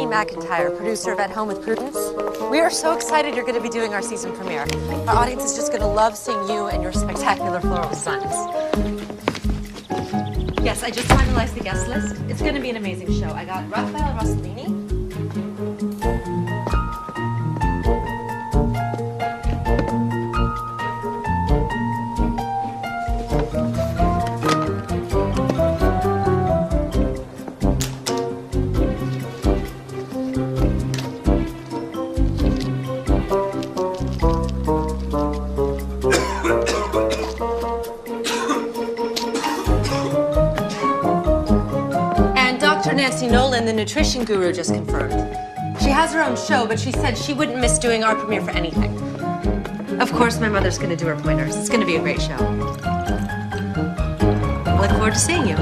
McIntyre, producer of At Home with Prudence. We are so excited you're going to be doing our season premiere. Our audience is just going to love seeing you and your spectacular floral designs. Yes, I just finalized the guest list. It's going to be an amazing show. I got Raphael Rossellini. Nolan, the nutrition guru, just confirmed. She has her own show, but she said she wouldn't miss doing our premiere for anything. Of course, my mother's going to do her pointers. It's going to be a great show. I look forward to seeing you.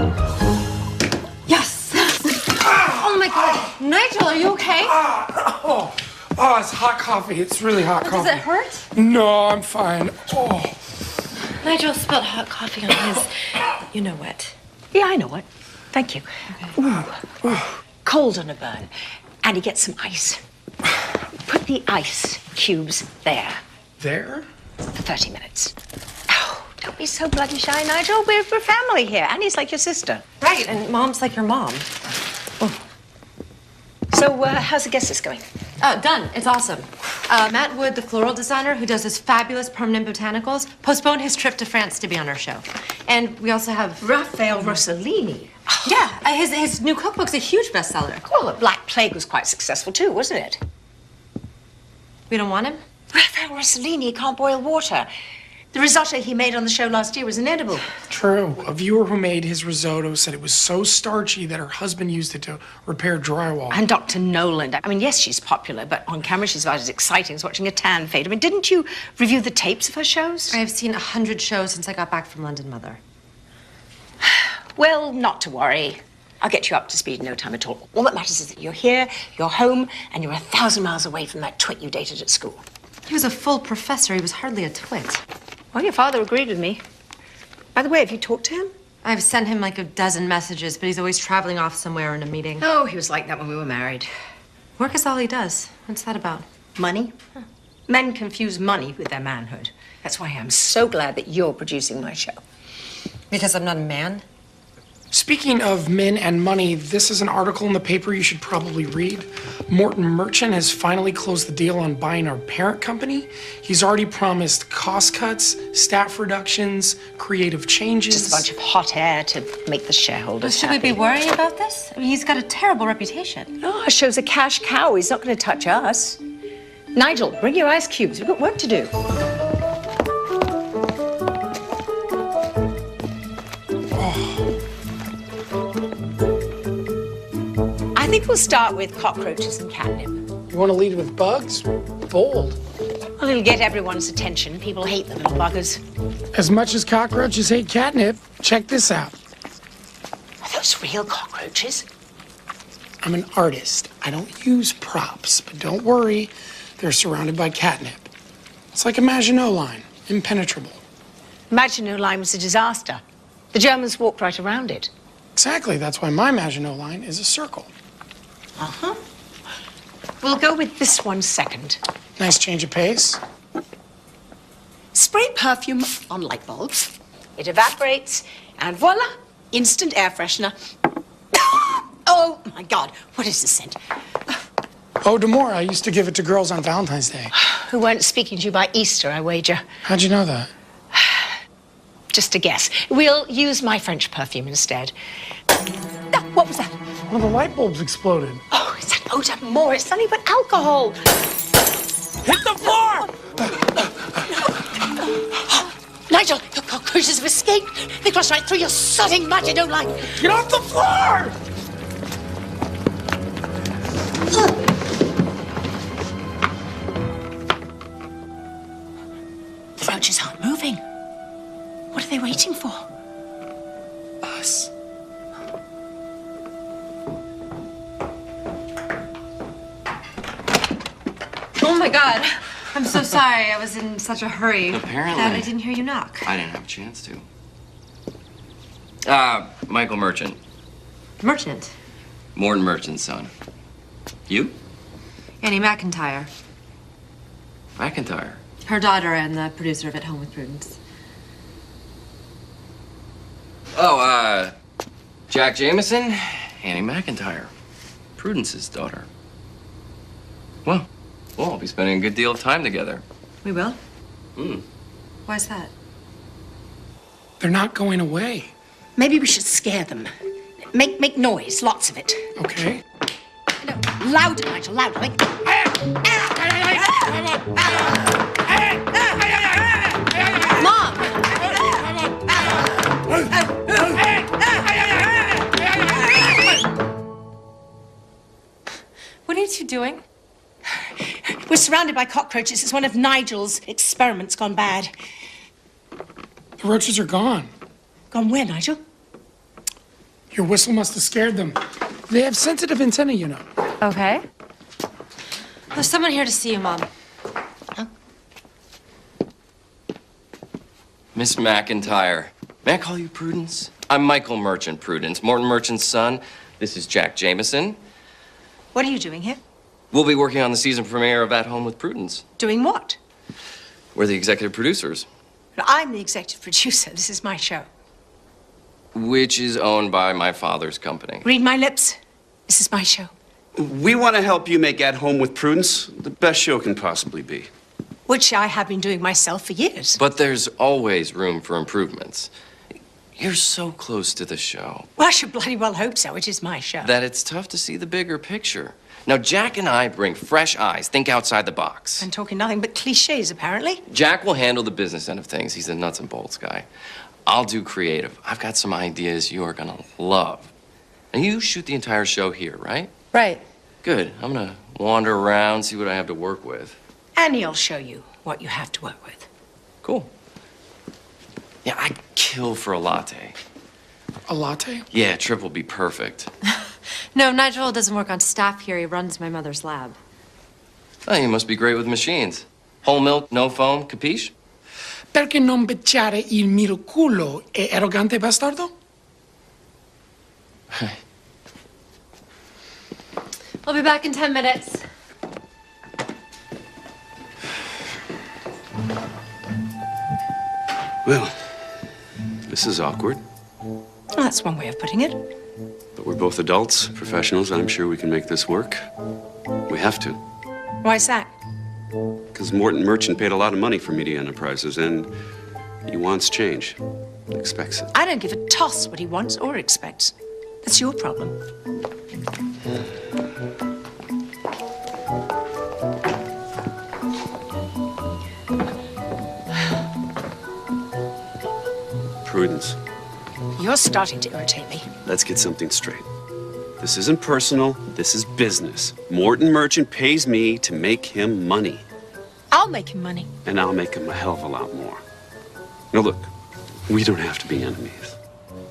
Yes! Oh my God. Nigel, are you okay? Oh, it's hot coffee. It's really hot coffee. Does it hurt? No, I'm fine. Oh. Nigel spilled hot coffee on his... You know what? Yeah, I know what. Thank you. Okay. Ooh, cold on a burn. And you get some ice. Put the ice cubes there. There? For 30 minutes. Oh, don't be so bloody shy, Nigel. We're family here. Annie's like your sister. Right, and Mom's like your mom. Oh. So, how's the guest list going? Done. It's awesome. Matt Wood, the floral designer who does his fabulous permanent botanicals, postponed his trip to France to be on our show. And we also have... Raphael Rossellini. Yeah, his new cookbook's a huge bestseller. Well, the Black Plague was quite successful too, wasn't it? We don't want him? Raphael Rossellini can't boil water. The risotto he made on the show last year was inedible. True. A viewer who made his risotto said it was so starchy that her husband used it to repair drywall. And Dr. Nolan. I mean, yes, she's popular, but on camera she's about as exciting as watching a tan fade. I mean, didn't you review the tapes of her shows? I have seen 100 shows since I got back from London, Mother. Well, not to worry. I'll get you up to speed in no time at all. All that matters is that you're here, you're home, and you're 1,000 miles away from that twit you dated at school. He was a full professor. He was hardly a twit. Well, your father agreed with me. By the way, have you talked to him? I've sent him like a dozen messages, but he's always traveling off somewhere in a meeting. Oh, he was like that when we were married. Work is all he does. What's that about? Money? Huh. Men confuse money with their manhood. That's why I'm so glad that you're producing my show. Because I'm not a man? Speaking of men and money, this is an article in the paper you should probably read. Morton Merchant has finally closed the deal on buying our parent company. He's already promised cost cuts, staff reductions, creative changes. Just a bunch of hot air to make the shareholders Should we be worried about this? I mean, he's got a terrible reputation. No, our show's a cash cow. He's not going to touch us. Nigel, bring your ice cubes. We've got work to do. I think we'll start with cockroaches and catnip. You want to lead with bugs? Bold. Well, it'll get everyone's attention. People hate the little buggers. As much as cockroaches hate catnip, check this out. Are those real cockroaches? I'm an artist. I don't use props, but don't worry. They're surrounded by catnip. It's like a Maginot Line, impenetrable. Maginot Line was a disaster. The Germans walked right around it. Exactly. That's why my Maginot Line is a circle. Uh-huh. We'll go with this one second. Nice change of pace. Spray perfume on light bulbs. It evaporates, and voila, instant air freshener. Oh, my God, what is this scent? Oh, Demore, I used to give it to girls on Valentine's Day. Who weren't speaking to you by Easter, I wager. How'd you know that? Just a guess. We'll use my French perfume instead. Ah, what was that? One of the light bulbs exploded. Oh, it's that eau d'amour. It's nothing but alcohol. Hit the floor! Nigel, your cockroaches have escaped. They crossed right through your sodding Maginot Line. Get off the floor! The roaches aren't moving. What are they waiting for? Us. Oh my God. I'm so sorry. I was in such a hurry. Apparently. That I didn't hear you knock. I didn't have a chance to. Michael Merchant. Merchant. Morton Merchant's son. You? Annie McIntyre. McIntyre. Her daughter and the producer of At Home with Prudence. Oh, Jack Jameson, Annie McIntyre. Prudence's daughter. Well, we'll all be spending a good deal of time together. We will? Hmm. Why's that? They're not going away. Maybe we should scare them. Make noise, lots of it. Okay. No, louder, Nigel, louder. Like... Mom! What are you two doing? We're surrounded by cockroaches. It's one of Nigel's experiments gone bad. The roaches are gone. Gone where, Nigel? Your whistle must have scared them. They have sensitive antennae, you know. Okay. There's someone here to see you, Mom. Miss McIntyre. May I call you Prudence? I'm Michael Merchant, Prudence. Morton Merchant's son. This is Jack Jameson. What are you doing here? We'll be working on the season premiere of At Home with Prudence. Doing what? We're the executive producers, I'm the executive producer. This is my show. which is owned by my father's company. Read my lips. This is my show. We want to help you make At Home with Prudence the best show can possibly be. Which I have been doing myself for years. But there's always room for improvements. You're so close to the show Well, I should bloody well hope so. It is my show. that it's tough to see the bigger picture. Now, Jack and I bring fresh eyes, think outside the box. I'm talking nothing but cliches, apparently. Jack will handle the business end of things. He's a nuts and bolts guy. I'll do creative. I've got some ideas you are gonna love. And you shoot the entire show here, right? Right. Good. I'm gonna wander around, see what I have to work with. And he'll show you what you have to work with. Cool. Yeah, I'd kill for a latte. A latte? Yeah, a trip will be perfect. No, Nigel doesn't work on staff here. He runs my mother's lab. Oh, you must be great with machines. Whole milk, no foam, capiche? Perché non becciare il mio culo, è arrogante bastardo? I'll be back in 10 minutes. Well, this is awkward, Well, that's one way of putting it. but we're both adults, professionals. I'm sure we can make this work. We have to, Why's that? because Morton Merchant paid a lot of money for Media Enterprises, and he wants change. Expects it. I don't give a toss what he wants or expects. That's your problem. Prudence, You're starting to irritate me. let's get something straight. This isn't personal. This is business. Morton Merchant pays me to make him money, I'll make him money. and I'll make him a hell of a lot more. Now, look, we don't have to be enemies.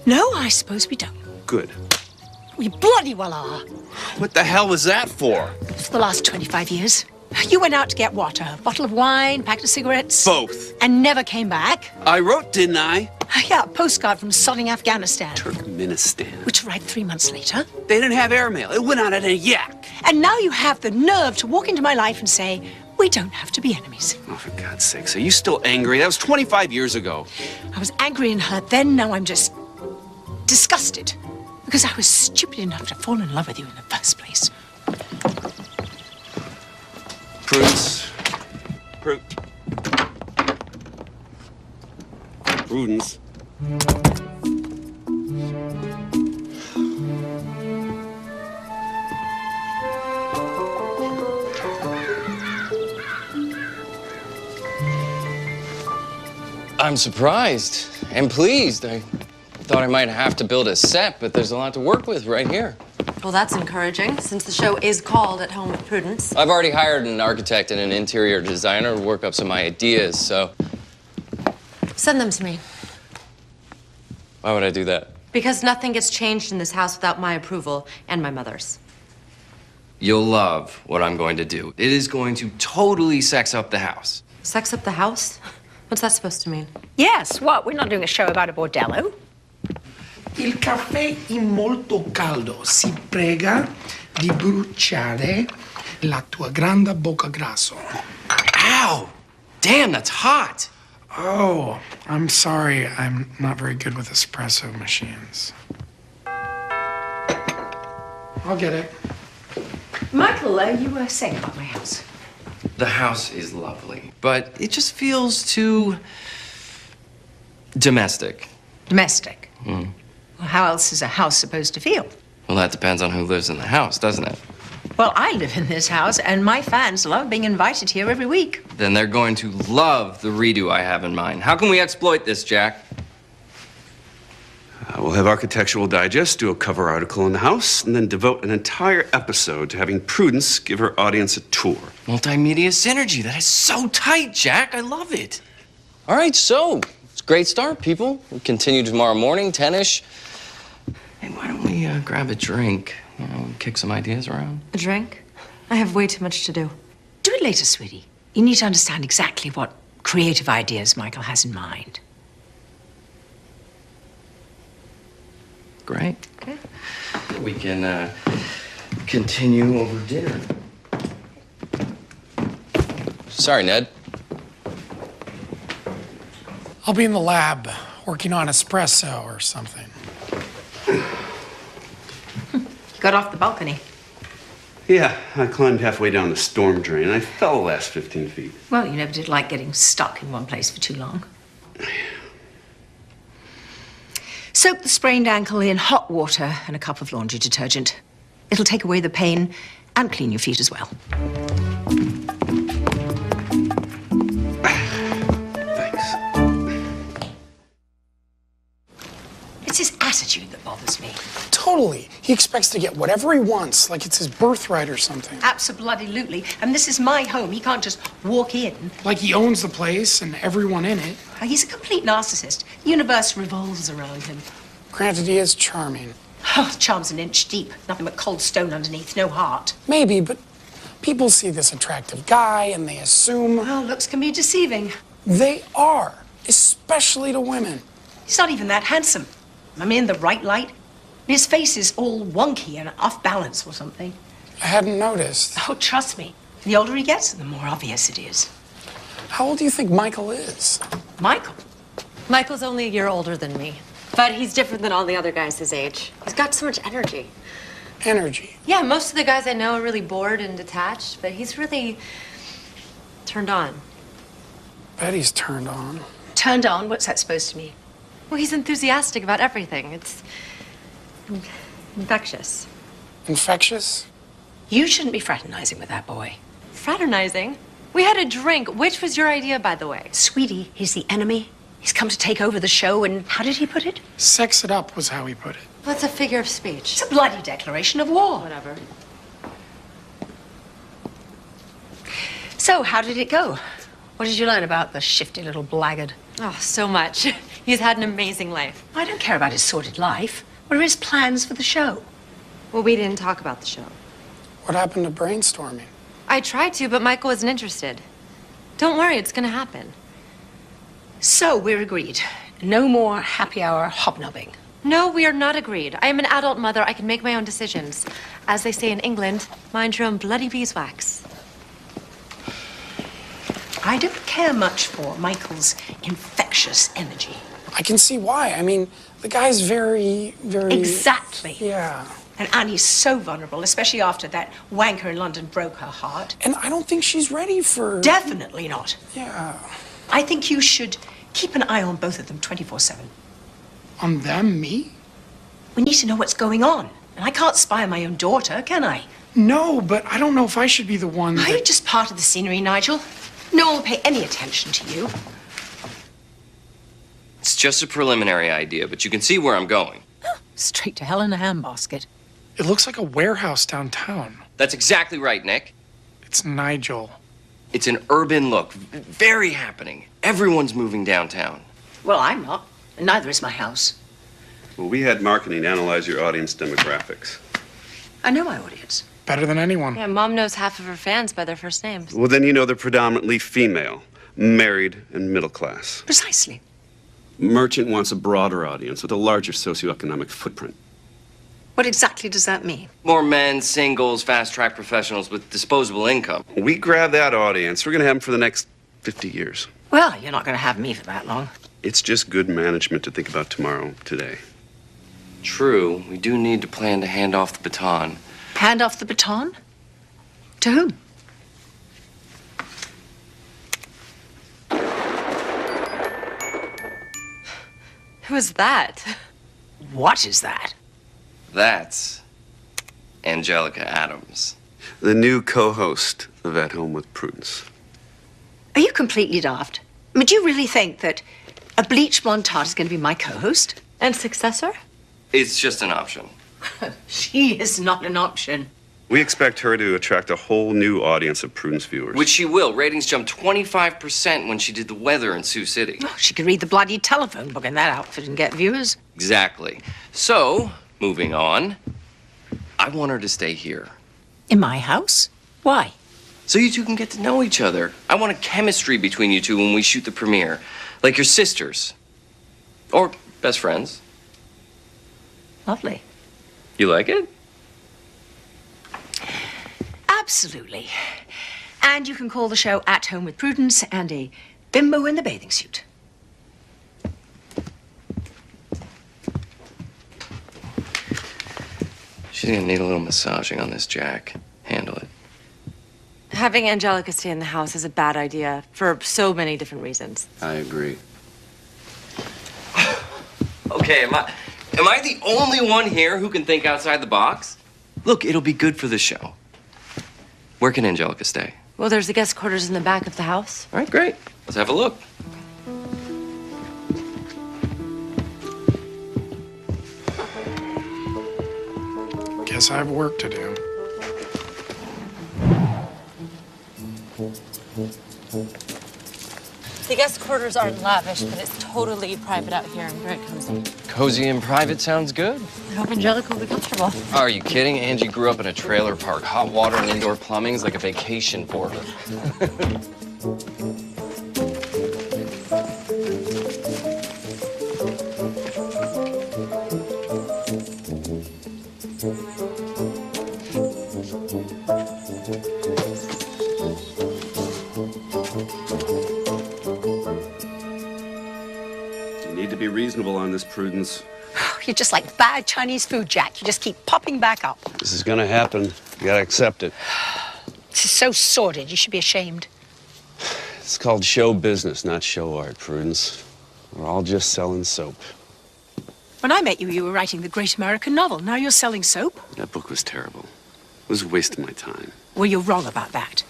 No, I suppose we don't. Good. We bloody well are. What the hell was that for? For the last 25 years. You went out to get what? A bottle of wine, packet of cigarettes? Both. And never came back? I wrote, didn't I? Yeah, a postcard from sodding Afghanistan. Turkmenistan. Which arrived 3 months later. They didn't have airmail. It went out in a yak. And now you have the nerve to walk into my life and say, we don't have to be enemies. Oh, for God's sakes, are you still angry? That was 25 years ago. I was angry and hurt then, now I'm just disgusted. Because I was stupid enough to fall in love with you in the first place. Prudence. Prudence. I'm surprised and pleased. I thought I might have to build a set, but there's a lot to work with right here. Well, that's encouraging, since the show is called At Home with Prudence. I've already hired an architect and an interior designer to work up some ideas, so Send them to me. why would I do that? Because nothing gets changed in this house without my approval and my mother's. You'll love what I'm going to do. It is going to totally sex up the house. Sex up the house? What's that supposed to mean? Yes, what? We're not doing a show about a bordello. Il caffè è molto caldo. Si prega. di bruciare la tua grande bocca grasso. Ow! Damn, that's hot. Oh, I'm sorry. I'm not very good with espresso machines. I'll get it. Michael, you were saying about my house. The house is lovely, but it just feels too domestic. Domestic? Well, how else is a house supposed to feel? Well, that depends on who lives in the house, doesn't it? Well, I live in this house, and my fans love being invited here every week. Then they're going to love the redo I have in mind. How can we exploit this, Jack? We'll have Architectural Digest do a cover article in the house and then devote an entire episode to having Prudence give her audience a tour. Multimedia synergy. That is so tight, Jack. I love it. All right, so it's a great start, people. We'll continue tomorrow morning, 10-ish. Hey, why don't we grab a drink? You know, kick some ideas around. A drink? I have way too much to do. Do it later, sweetie. You need to understand exactly what creative ideas Michael has in mind. Great. Okay. We can continue over dinner. Sorry, Ned. I'll be in the lab working on espresso or something. Got off the balcony. Yeah, I climbed halfway down the storm drain and I fell the last 15 feet. Well, you never did like getting stuck in one place for too long. Soak the sprained ankle in hot water and a cup of laundry detergent. It'll take away the pain and clean your feet as well. Thanks. It's his attitude that bothers me. Totally. He expects to get whatever he wants, like it's his birthright or something. Absolutely. And this is my home. He can't just walk in. Like he owns the place and everyone in it. He's a complete narcissist. The universe revolves around him. Granted, he is charming. Oh, charm's an inch deep. Nothing but cold stone underneath, no heart. Maybe, but people see this attractive guy and they assume... Well, looks can be deceiving. They are, especially to women. He's not even that handsome. I'm in the right light. His face is all wonky and off balance or something. I hadn't noticed. Oh, trust me. The older he gets, the more obvious it is. How old do you think Michael is? Michael? Michael's only a year older than me. But he's different than all the other guys his age. He's got so much energy. Energy. Yeah, most of the guys I know are really bored and detached, but he's really turned on. Betty's turned on. Turned on? What's that supposed to mean? Well, he's enthusiastic about everything. It's infectious. Infectious? You shouldn't be fraternizing with that boy. Fraternizing? We had a drink. Which was your idea, by the way? Sweetie, he's the enemy. He's come to take over the show, and how did he put it? Sex it up was how he put it. What's a figure of speech? It's a bloody declaration of war. Whatever. So, how did it go? What did you learn about the shifty little blackguard? Oh, so much. He's had an amazing life. I don't care about his sordid life. What are his plans for the show? Well, we didn't talk about the show. What happened to brainstorming? I tried to, but Michael wasn't interested. Don't worry, it's gonna happen. So, we're agreed. No more happy hour hobnobbing. No, we are not agreed. I am an adult mother. I can make my own decisions. As they say in England, mind your own bloody beeswax. I don't care much for Michael's infectious energy. I can see why. I mean, the guy's very... Exactly. Yeah. And Annie's so vulnerable, especially after that wanker in London broke her heart. And I don't think she's ready for... Definitely not. Yeah. I think you should keep an eye on both of them 24/7. On them? Me? We need to know what's going on. And I can't spy on my own daughter, can I? No, but I don't know if I should be the one Are you just part of the scenery, Nigel? No one will pay any attention to you. It's just a preliminary idea, but you can see where I'm going. Straight to hell in a handbasket. It looks like a warehouse downtown. That's exactly right, Nick. It's Nigel. It's an urban look. Very happening. Everyone's moving downtown. Well, I'm not. And neither is my house. Well, we had marketing analyze your audience demographics. I know my audience. Better than anyone. Yeah, Mom knows half of her fans by their first names. Well, then you know they're predominantly female, married, and middle class. Precisely. Merchant wants a broader audience with a larger socioeconomic footprint. What exactly does that mean? More men, singles, fast-track professionals with disposable income. We grab that audience. We're going to have them for the next 50 years. Well, you're not going to have me for that long. It's just good management to think about tomorrow, today. True, we do need to plan to hand off the baton. Hand off the baton? To whom? Who's that? What is that? That's Angelica Adams. The new co-host of At Home with Prudence. Are you completely daft? I mean, do you really think that a bleach blonde tart is going to be my co-host? And successor? It's just an option. She is not an option. We expect her to attract a whole new audience of Prudence viewers. Which she will. Ratings jumped 25% when she did the weather in Sioux City. Oh, she could read the bloody telephone book in that outfit and get viewers. Exactly. So, moving on, I want her to stay here. In my house? Why? So you two can get to know each other. I want a chemistry between you two when we shoot the premiere. Like your sisters. Or best friends. Lovely. You like it? Absolutely. And you can call the show At Home with Prudence and a bimbo in the bathing suit. She's gonna need a little massaging on this, Jack. Handle it. Having Angelica stay in the house is a bad idea for so many different reasons. I agree. Okay, am I the only one here who can think outside the box? Look, it'll be good for the show. Where can Angelica stay? Well, there's the guest quarters in the back of the house. All right, great. Let's have a look. Guess I have work to do. The guest quarters aren't lavish, but it's totally private out here and very cozy. Cozy and private sounds good. I hope Angelica will be comfortable. Are you kidding? Angie grew up in a trailer park. Hot water and indoor plumbing's like a vacation for her. You need to be reasonable on this, Prudence. You're just like bad Chinese food, Jack. You just keep popping back up. This is gonna happen. You gotta accept it. This is so sordid. You should be ashamed. It's called show business, not show art, Prudence. We're all just selling soap. When I met you, you were writing the great American novel. Now you're selling soap? That book was terrible. It was a waste of my time. Well, you're wrong about that.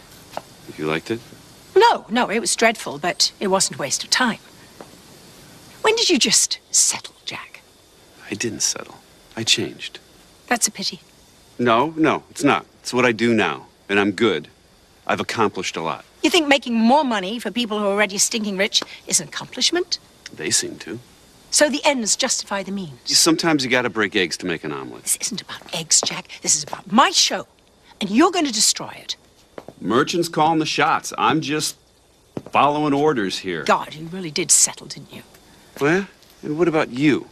You liked it? No, it was dreadful, but it wasn't a waste of time. When did you just settle, Jack? I didn't settle. I changed. That's a pity. No, it's not. It's what I do now, and I'm good. I've accomplished a lot. You think making more money for people who are already stinking rich is an accomplishment? They seem to. So the ends justify the means. Sometimes you gotta break eggs to make an omelet. This isn't about eggs, Jack. This is about my show. And you're going to destroy it. Merchant's calling the shots. I'm just following orders here. God, you really did settle, didn't you? Well, and what about you?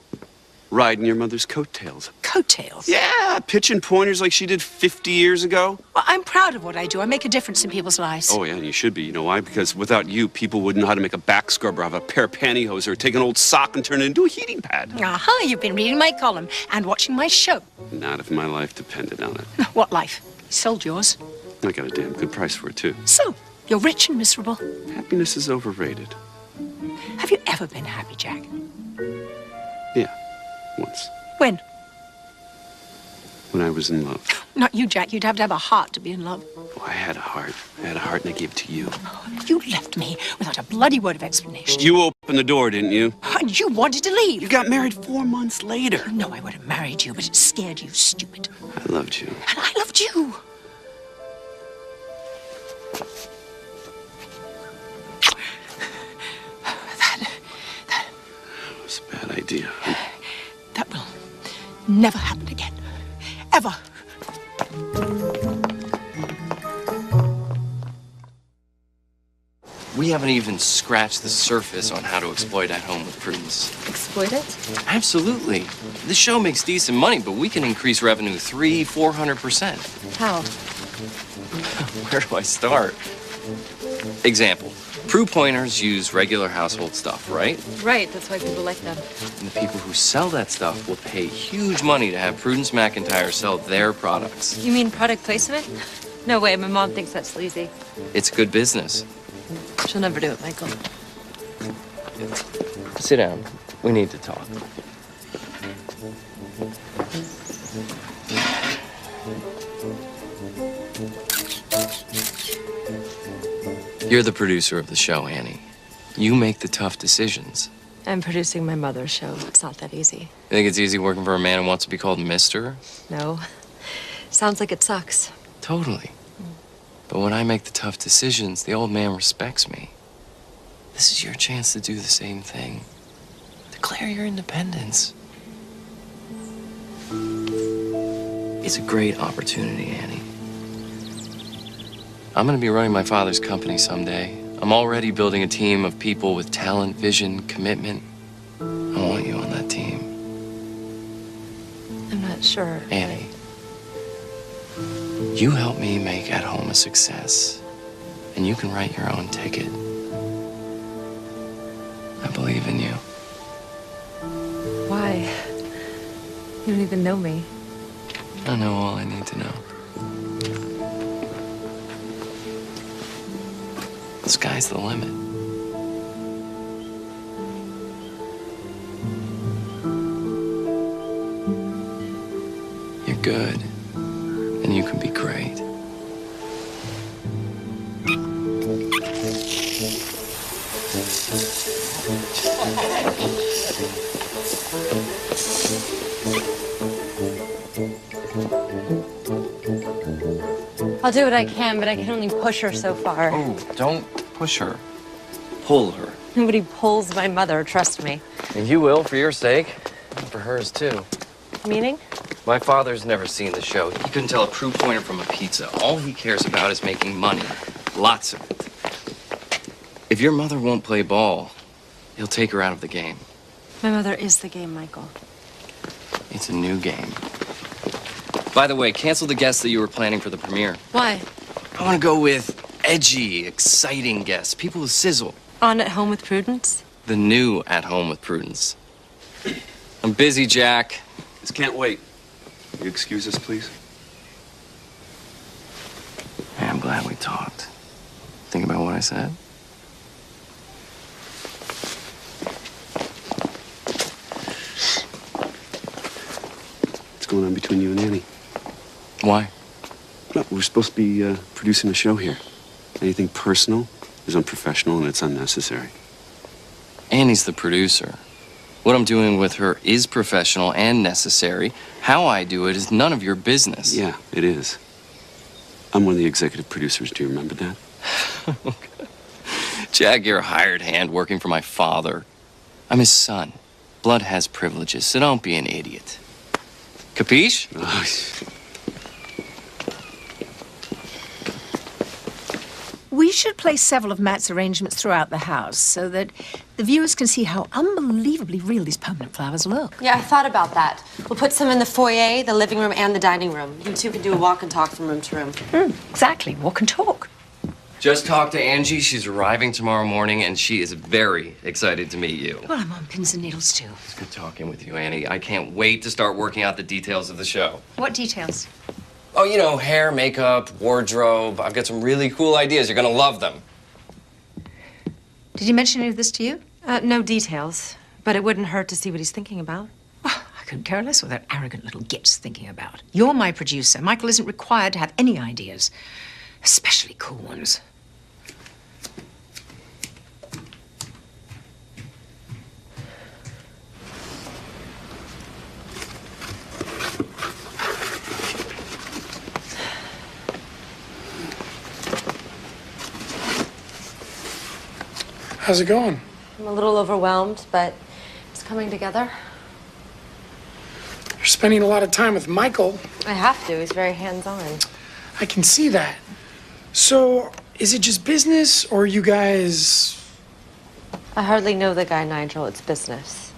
Riding your mother's coattails. Coattails. Yeah, pitching pointers like she did 50 years ago. Well, I'm proud of what I do. I make a difference in people's lives. Oh, yeah, and you should be. You know why? Because without you, people wouldn't know how to make a back scrub or have a pair of pantyhose or take an old sock and turn it into a heating pad. Aha, you've been reading my column and watching my show. Not if my life depended on it. What life? You sold yours. I got a damn good price for it, too. So, you're rich and miserable. Happiness is overrated. Have you ever been happy, Jack? Yeah, once. When? When I was in love. Not you, Jack. You'd have to have a heart to be in love. Oh, I had a heart. I had a heart and I gave it to you. You left me without a bloody word of explanation. You opened the door, didn't you? And you wanted to leave. You got married 4 months later. No, I would have married you, but it scared you, stupid. I loved you. And I loved you. That was a bad idea. That will never happen again. Ever. We haven't even scratched the surface on how to exploit At Home with Prudence. Exploit it? Absolutely. The show makes decent money, but we can increase revenue 300-400%. How? Where do I start? Example. Prue pointers use regular household stuff, right? Right, that's why people like them. And the people who sell that stuff will pay huge money to have Prudence McIntyre sell their products. You mean product placement? No way, my mom thinks that's sleazy. It's good business. She'll never do it, Michael. Sit down. We need to talk. You're the producer of the show, Annie. You make the tough decisions. I'm producing my mother's show. It's not that easy. You think it's easy working for a man who wants to be called Mister? No. Sounds like it sucks. Totally. But when I make the tough decisions, the old man respects me. This is your chance to do the same thing. Declare your independence. It's a great opportunity, Annie. I'm gonna be running my father's company someday. I'm already building a team of people with talent, vision, commitment. I want you on that team. I'm not sure. Annie, you help me make At Home a success, and you can write your own ticket. I believe in you. Why? You don't even know me. I know all I need to know. The sky's the limit. You're good, and you can be great. I'll do what I can, but I can only push her so far. Oh, don't push her. Pull her. Nobody pulls my mother, trust me. And you will, for your sake. And for hers, too. Meaning? My father's never seen the show. He couldn't tell a Prue pointer from a pizza. All he cares about is making money. Lots of it. If your mother won't play ball, he'll take her out of the game. My mother is the game, Michael. It's a new game. By the way, cancel the guests that you were planning for the premiere. Why? I want to go with edgy, exciting guests. People with sizzle. On At Home with Prudence? The new At Home with Prudence. I'm busy, Jack. This can't wait. Will you excuse us, please? Hey, I'm glad we talked. Think about what I said? What's going on between you and Annie? Why? No, we're supposed to be producing a show here. Anything personal is unprofessional and it's unnecessary. Annie's the producer. What I'm doing with her is professional and necessary. How I do it is none of your business. Yeah, it is. I'm one of the executive producers. Do you remember that? Jack, you're a hired hand working for my father. I'm his son. Blood has privileges, so don't be an idiot. Capiche? We should place several of Matt's arrangements throughout the house so that the viewers can see how unbelievably real these permanent flowers look. Yeah, I thought about that. We'll put some in the foyer, the living room, and the dining room. You two can do a walk and talk from room to room. Exactly. Walk and talk. Just talked to Angie. She's arriving tomorrow morning, and she is very excited to meet you. Well, I'm on pins and needles, too. It's good talking with you, Annie. I can't wait to start working out the details of the show. What details? Oh, you know, hair, makeup, wardrobe. I've got some really cool ideas. You're gonna love them. Did he mention any of this to you? No details, but it wouldn't hurt to see what he's thinking about. Well, I couldn't care less what that arrogant little git's thinking about. You're my producer. Michael isn't required to have any ideas, especially cool ones. How's it going? I'm a little overwhelmed, but it's coming together. You're spending a lot of time with Michael. I have to. He's very hands-on. I can see that. So, Is it just business, or you guys... I hardly know the guy, Nigel. It's business.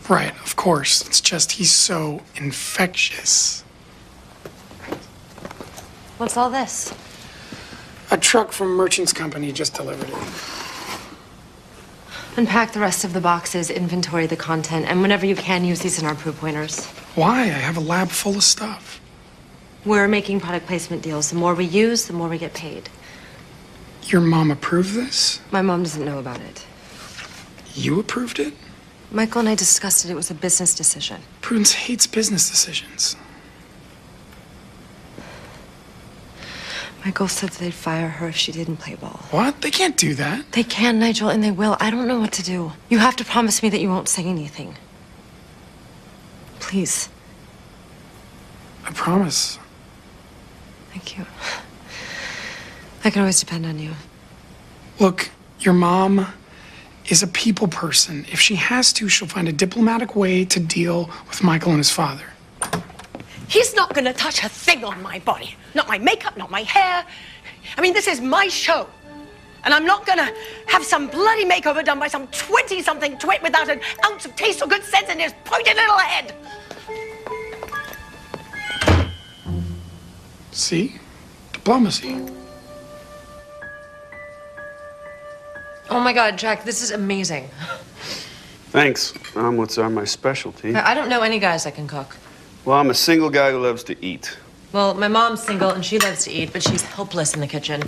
Right, of course. It's just he's so infectious. What's all this? A truck from Merchant's Company just delivered it. Unpack the rest of the boxes, inventory the content, and whenever you can, use these in our proof pointers. Why? I have a lab full of stuff. We're making product placement deals. The more we use, the more we get paid. Your mom approved this? My mom doesn't know about it. You approved it? Michael and I discussed it. It was a business decision. Prudence hates business decisions. Michael said they'd fire her if she didn't play ball. What? They can't do that. They can, Nigel, and they will. I don't know what to do. You have to promise me that you won't say anything. Please. I promise. Thank you. I can always depend on you. Look, your mom is a people person. If she has to, she'll find a diplomatic way to deal with Michael and his father. He's not gonna touch a thing on my body. Not my makeup, not my hair. I mean, this is my show. And I'm not gonna have some bloody makeover done by some 20-something twit without an ounce of taste or good sense in his pointed little head. See? Diplomacy. Oh my God, Jack, this is amazing. Thanks. Omelets are my specialty. I don't know any guys that can cook. Well, I'm a single guy who loves to eat. Well, my mom's single and she loves to eat, but she's helpless in the kitchen.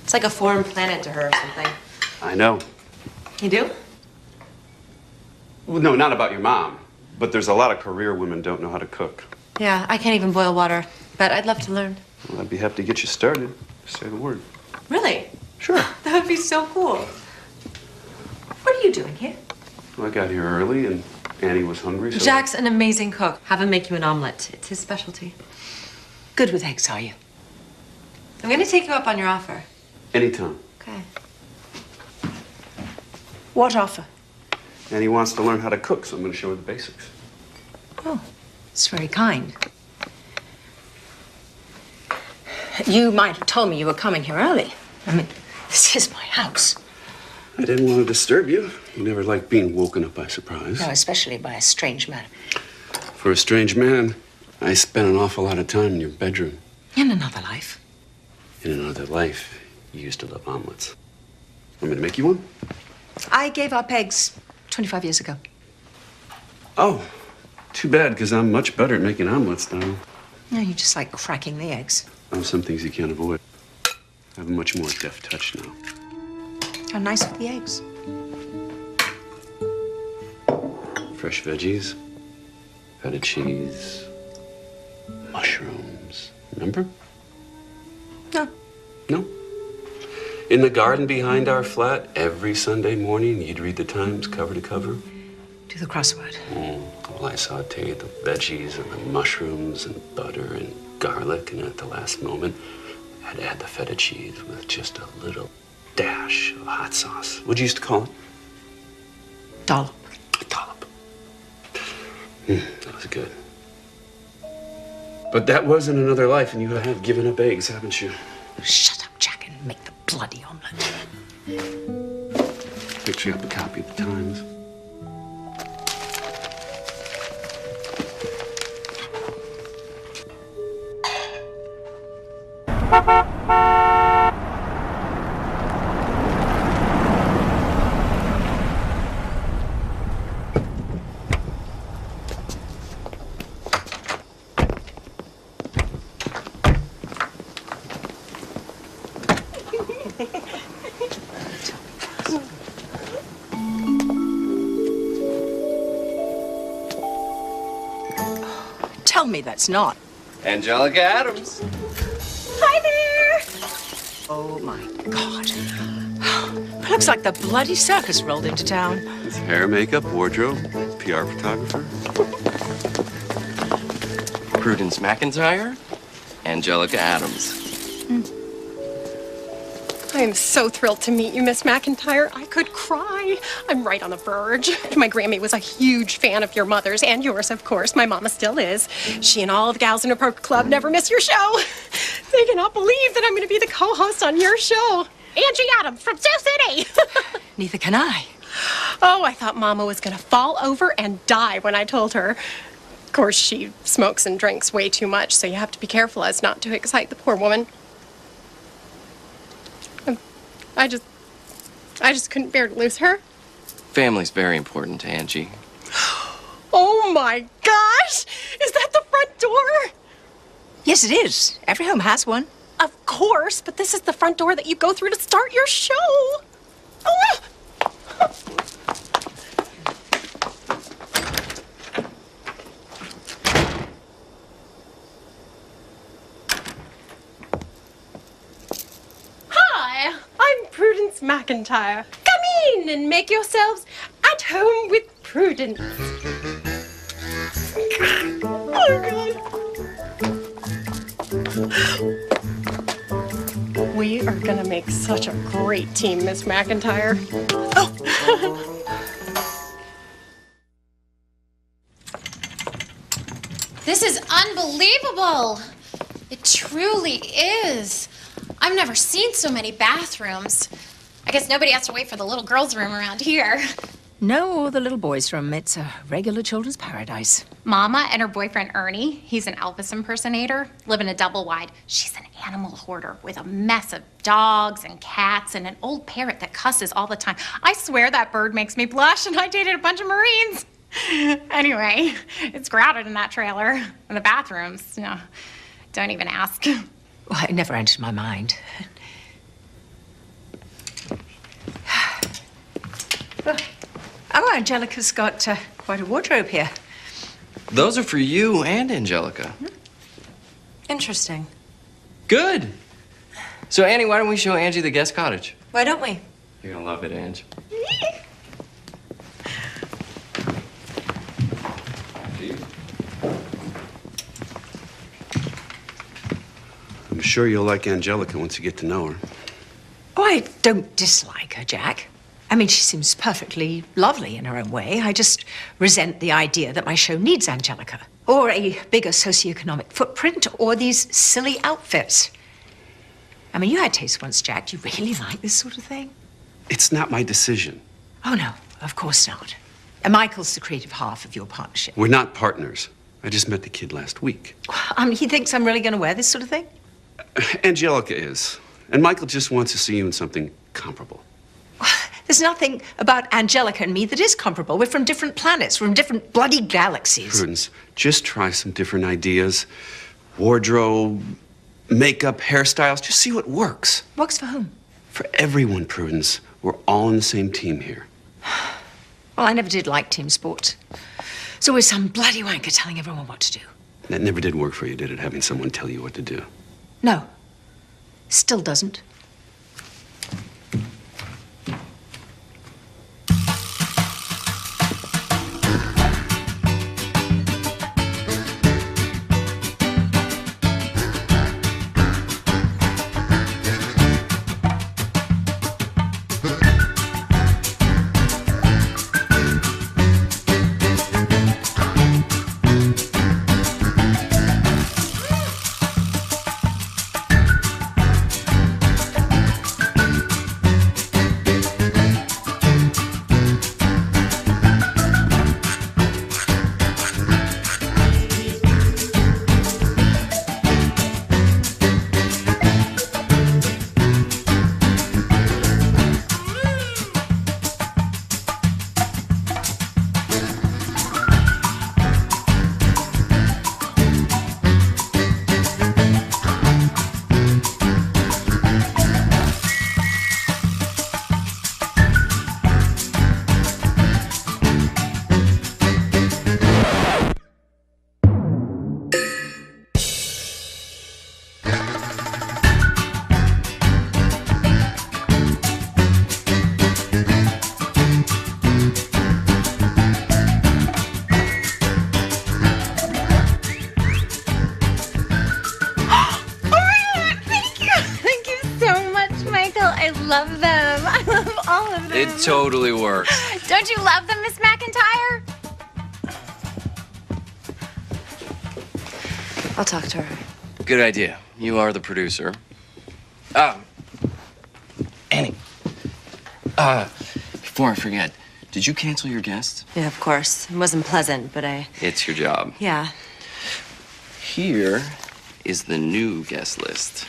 It's like a foreign planet to her or something. I know. You do? Well, no, not about your mom. But there's a lot of career women don't know how to cook. Yeah, I can't even boil water, but I'd love to learn. Well, I'd be happy to get you started. Say the word. Really? Sure. That would be so cool. What are you doing here? Well, I got here early and Annie was hungry, so... Jack's an amazing cook. Have him make you an omelet. It's his specialty. Good with eggs, are you? I'm going to take you up on your offer. Anytime. Okay. What offer? Annie wants to learn how to cook, so I'm going to show her the basics. Oh, it's very kind. You might have told me you were coming here early. I mean, this is my house. I didn't want to disturb you. You never like being woken up by surprise. No, especially by a strange man. For a strange man, I spent an awful lot of time in your bedroom. In another life. In another life, you used to love omelets. Want me to make you one? I gave up eggs 25 years ago. Oh, too bad, because I'm much better at making omelets now. No, you just like cracking the eggs. Oh, some things you can't avoid. I have a much more deft touch now. How nice with the eggs. Fresh veggies, feta cheese, mushrooms. Remember? No. No? In the garden behind our flat, every Sunday morning, you'd read the Times cover to cover. Do the crossword. Well, I sauteed the veggies and the mushrooms and butter and garlic, and at the last moment, I'd add the feta cheese with just a little dash of hot sauce. What you used to call it? Dollop. A dollop. That was good. But that wasn't another life, and you have given up eggs, haven't you? Shut up, Jack, and make the bloody omelet. Picked you up a copy of the Times. Tell me that's not. Angelica Adams. Hi there! Oh, my God. Looks like the bloody circus rolled into town. With hair, makeup, wardrobe, PR photographer. Prudence McIntyre. Angelica Adams. I am so thrilled to meet you, Miss McIntyre. I could cry. I'm right on the verge. My Grammy was a huge fan of your mother's and yours, of course. My mama still is. She and all the gals in her poker club never miss your show. They cannot believe that I'm going to be the co-host on your show. Angie Adams from Sioux City. Neither can I. Oh, I thought Mama was going to fall over and die when I told her. Of course, she smokes and drinks way too much, so you have to be careful as not to excite the poor woman. I just couldn't bear to lose her. Family's very important to Angie. Oh my gosh! Is that the front door? Yes, it is. Every home has one. Of course, but this is the front door that you go through to start your show. Oh. Hi, I'm Prudence McIntyre. Come in and make yourselves at home with Prudence. Oh, God. We are gonna make such a great team, Miss McIntyre. Oh. This is unbelievable. It truly is. I've never seen so many bathrooms. I guess nobody has to wait for the little girls' room around here. No, the little boys' room. It's a regular children's paradise. Mama and her boyfriend Ernie, he's an Elvis impersonator, live in a double wide. She's an animal hoarder with a mess of dogs and cats and an old parrot that cusses all the time. I swear that bird makes me blush, and I dated a bunch of Marines. Anyway, it's crowded in that trailer. And the bathrooms, don't even ask. Well, it never entered my mind. Oh, Angelica's got quite a wardrobe here. Those are for you and Angelica. Interesting. Good. So, Annie, why don't we show Angie the guest cottage? Why don't we? You're gonna love it, Ange. I'm sure you'll like Angelica once you get to know her. Oh, I don't dislike her, Jack. I mean, she seems perfectly lovely in her own way. I just resent the idea that my show needs Angelica, or a bigger socioeconomic footprint, or these silly outfits. I mean, you had taste once, Jack. Do you really like this sort of thing? It's not my decision. Oh, no, of course not. And Michael's the creative half of your partnership. We're not partners. I just met the kid last week. He thinks I'm really going to wear this sort of thing? Angelica is. And Michael just wants to see you in something comparable. There's nothing about Angelica and me that is comparable. We're from different planets. We're from different bloody galaxies. Prudence, just try some different ideas. Wardrobe, makeup, hairstyles. Just see what works. Works for whom? For everyone, Prudence. We're all on the same team here. Well, I never did like team sports. So we're some bloody wanker telling everyone what to do. That never did work for you, did it? Having someone tell you what to do. No. Still doesn't. totally works. Don't you love them, Miss McIntyre? I'll talk to her. Good idea. You are the producer. Annie. Before I forget, did you cancel your guest? Yeah, of course. It wasn't pleasant, but It's your job. yeah. Here is the new guest list.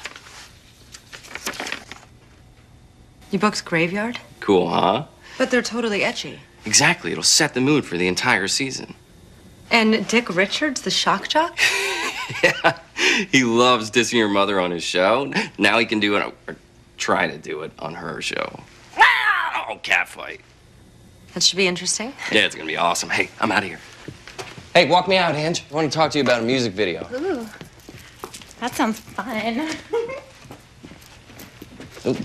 You booked Graveyard? Cool, huh? But they're totally etchy. Exactly. It'll set the mood for the entire season. And Dick Richards, the shock jock? Yeah. He loves dissing your mother on his show. Now he can do it, or try to do it, on her show. Oh, catfight. That should be interesting. Yeah, it's gonna be awesome. Hey, I'm out of here. Hey, walk me out, Ange. I want to talk to you about a music video. Ooh, that sounds fun. Ooh.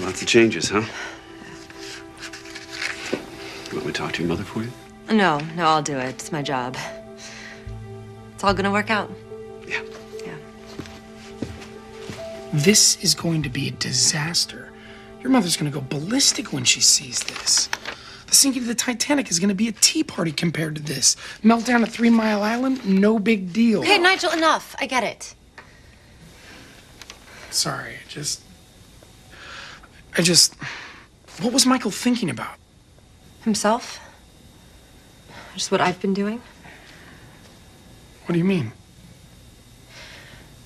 Lots of changes, huh? You want me to talk to your mother for you? No, I'll do it. It's my job. It's all gonna work out. Yeah. Yeah. This is going to be a disaster. Your mother's gonna go ballistic when she sees this. The sinking of the Titanic is gonna be a tea party compared to this. Meltdown at 3 Mile Island, no big deal. Okay, Nigel, enough. I get it. Sorry, I just... What was Michael thinking about? Himself? Just what I've been doing? What do you mean?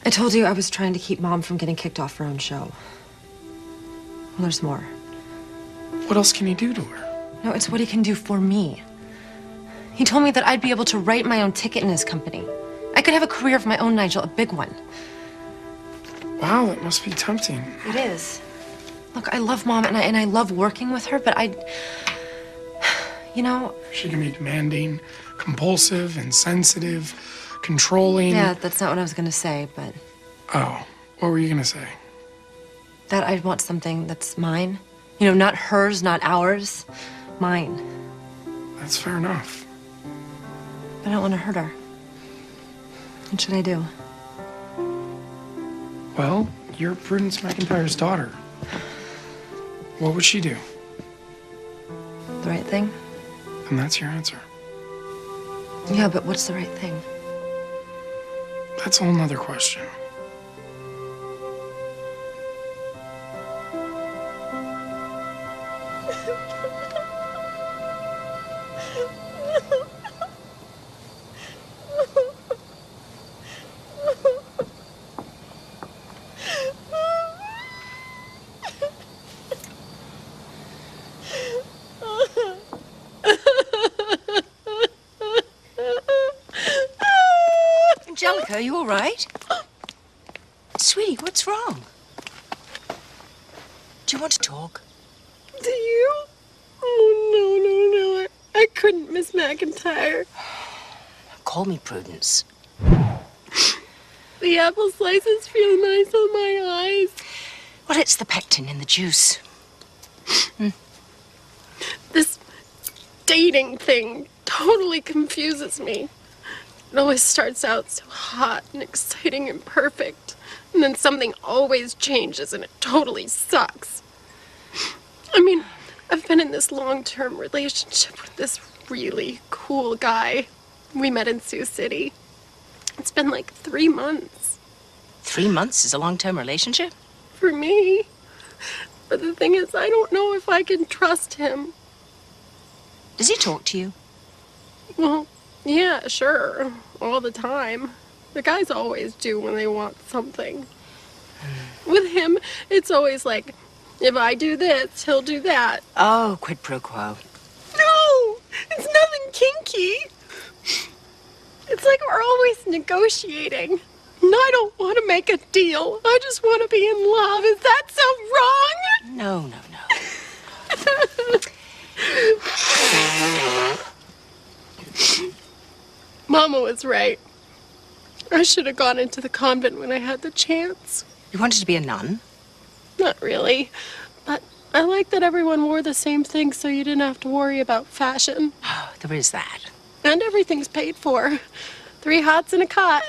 I told you I was trying to keep Mom from getting kicked off her own show. Well, there's more. What else can he do to her? No, it's what he can do for me. He told me that I'd be able to write my own ticket in his company. I could have a career of my own, Nigel, a big one. Wow, that must be tempting. It is. Look, I love Mom and I love working with her, but you know... She can be demanding, compulsive, insensitive, controlling. Yeah, that's not what I was gonna say, but... Oh, what were you gonna say? That I'd want something that's mine. You know, not hers, not ours. Mine. That's fair enough. But I don't want to hurt her. What should I do? Well, you're Prudence McIntyre's daughter. What would she do? The right thing? And that's your answer. Yeah, but what's the right thing? That's a whole nother question. Angelica, are you all right? Sweetie, what's wrong? Do you want to talk? Do you? Oh, no. I couldn't, Miss McIntyre. Call me Prudence. The apple slices feel nice on my eyes. Well, it's the pectin in the juice. This dating thing totally confuses me. It always starts out so hot and exciting and perfect, and then something always changes and it totally sucks. I mean, I've been in this long-term relationship with this really cool guy. We met in Sioux City. It's been like 3 months. 3 months is a long-term relationship? For me. But the thing is, I don't know if I can trust him. Does he talk to you? Well, yeah, sure. All the time. The guys always do when they want something. With him, it's always like, if I do this, he'll do that. Oh, quid pro quo. No! It's nothing kinky. It's like we're always negotiating. And I don't want to make a deal. I just want to be in love. Is that so wrong? No. Mama was right. I should have gone into the convent when I had the chance. You wanted to be a nun? Not really. But I like that everyone wore the same thing so you didn't have to worry about fashion. Oh, there is that. And everything's paid for. 3 hots and a cot.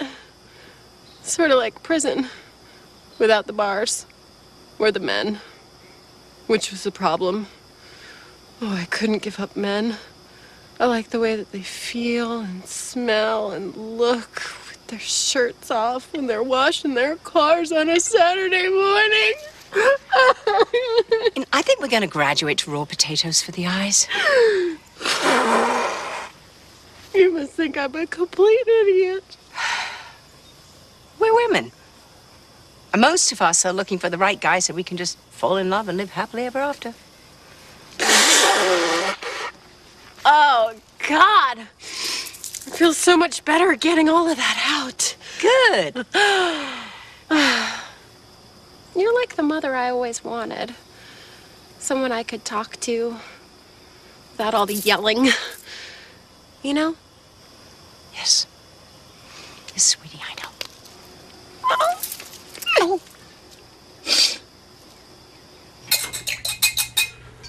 Sort of like prison. without the bars. Or the men. Which was the problem. Oh, I couldn't give up men. I like the way that they feel and smell and look with their shirts off when they're washing their cars on a Saturday morning. And I think we're going to graduate to raw potatoes for the eyes. You must think I'm a complete idiot. We're women. And most of us are looking for the right guy so we can just fall in love and live happily ever after. Oh, God. I feel so much better getting all of that out. Good. You're like the mother I always wanted. Someone I could talk to without all the yelling. You know? Yes. Yes, sweetie, I know. Oh.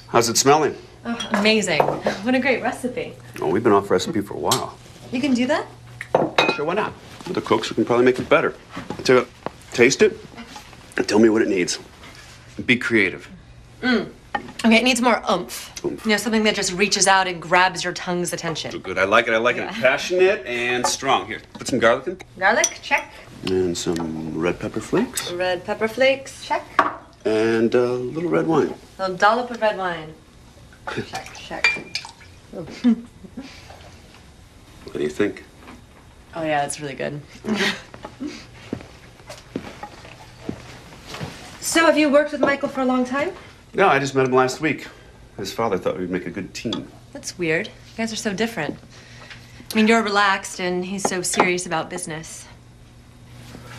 How's it smelling? Oh, amazing. What a great recipe. Oh, we've been off recipe for a while. You can do that? Sure, why not? With the cooks, we can probably make it better. So, taste it and tell me what it needs. Be creative. Okay, it needs more oomph. Oomph. You know, something that just reaches out and grabs your tongue's attention. So good. I like it. I like it. Passionate and strong. Here, put some garlic in. Garlic, check. And some red pepper flakes. Red pepper flakes, check. And a little red wine. A little dollop of red wine. Check, check. What do you think? Oh yeah, it's really good. So have you worked with Michael for a long time? No, I just met him last week. His father thought we'd make a good team. That's weird. You guys are so different. I mean, you're relaxed and he's so serious about business.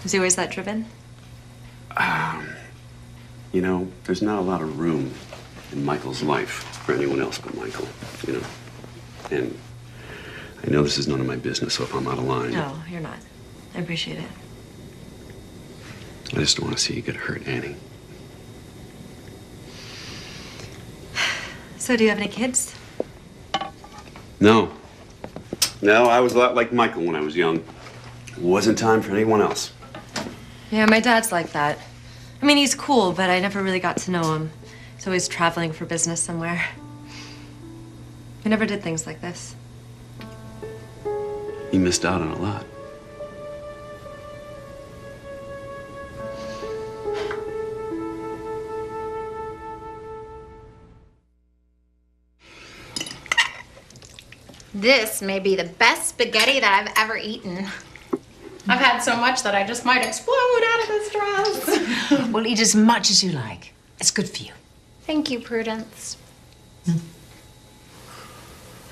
Was he always that driven? You know, there's not a lot of room in Michael's life for anyone else but Michael, you know. And I know this is none of my business, so if I'm out of line... No, you're not. I appreciate it. I just don't want to see you get hurt, Annie. So do you have any kids? No. No, I was a lot like Michael when I was young. It wasn't time for anyone else. Yeah, my dad's like that. I mean, he's cool, but I never really got to know him. He's always traveling for business somewhere. I never did things like this. You missed out on a lot. This may be the best spaghetti that I've ever eaten. I've had so much that I just might explode out of this dress. Well, eat as much as you like. It's good for you. Thank you, Prudence.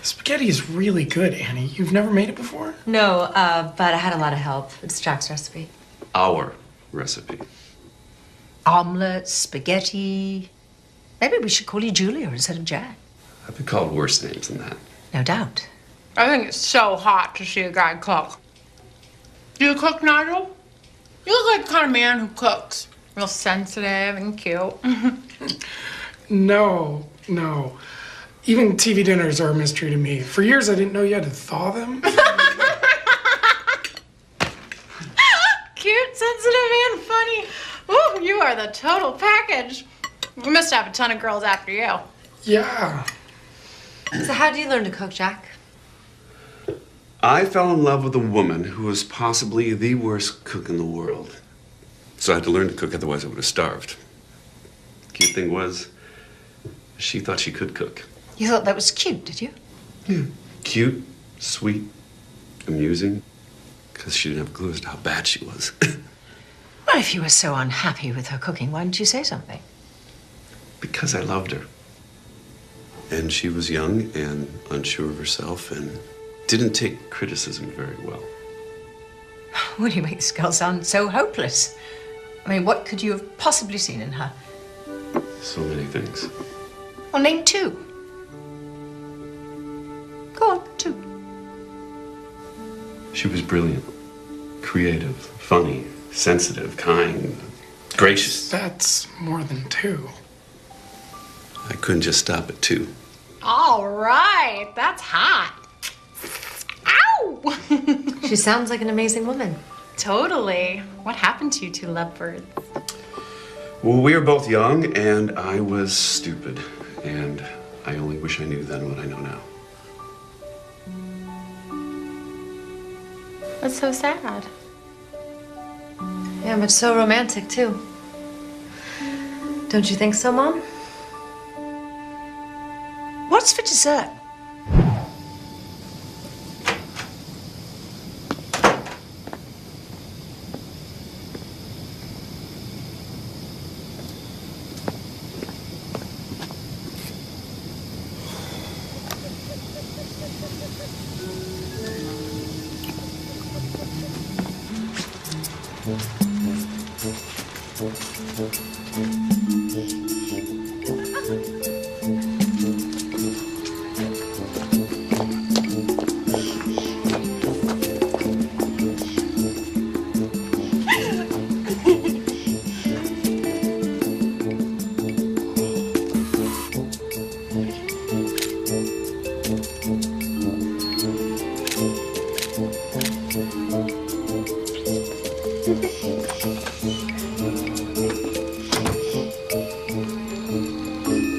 Spaghetti is really good, Annie. You've never made it before? No, but I had a lot of help. It's Jack's recipe. Our recipe. Omelets, spaghetti. Maybe we should call you Julia instead of Jack. I've been called worse names than that. No doubt. I think it's so hot to see a guy cook. Do you cook, Nigel? You look like the kind of man who cooks. Real sensitive and cute. No. Even TV dinners are a mystery to me. For years, I didn't know you had to thaw them. Cute, sensitive, and funny. Ooh, you are the total package. You must have a ton of girls after you. Yeah. So how did you learn to cook, Jack? I fell in love with a woman who was possibly the worst cook in the world. So I had to learn to cook, otherwise I would have starved. Cute thing was, she thought she could cook. You thought that was cute, did you? Yeah. Cute, sweet, amusing, because she didn't have a clue as to how bad she was. Well, if you were so unhappy with her cooking, why didn't you say something? Because I loved her. And she was young and unsure of herself and didn't take criticism very well. Well, you make this girl sound so hopeless. I mean, what could you have possibly seen in her? So many things. Well, name two. Go on, two. She was brilliant, creative, funny, sensitive, kind, gracious. That's more than two. I couldn't just stop at two. All right, that's hot. Ow! She sounds like an amazing woman. Totally. What happened to you two lovebirds? Well, we were both young, and I was stupid. And I only wish I knew then what I know now. That's so sad. Yeah, but so romantic, too. Don't you think so, Mom? What's for dessert?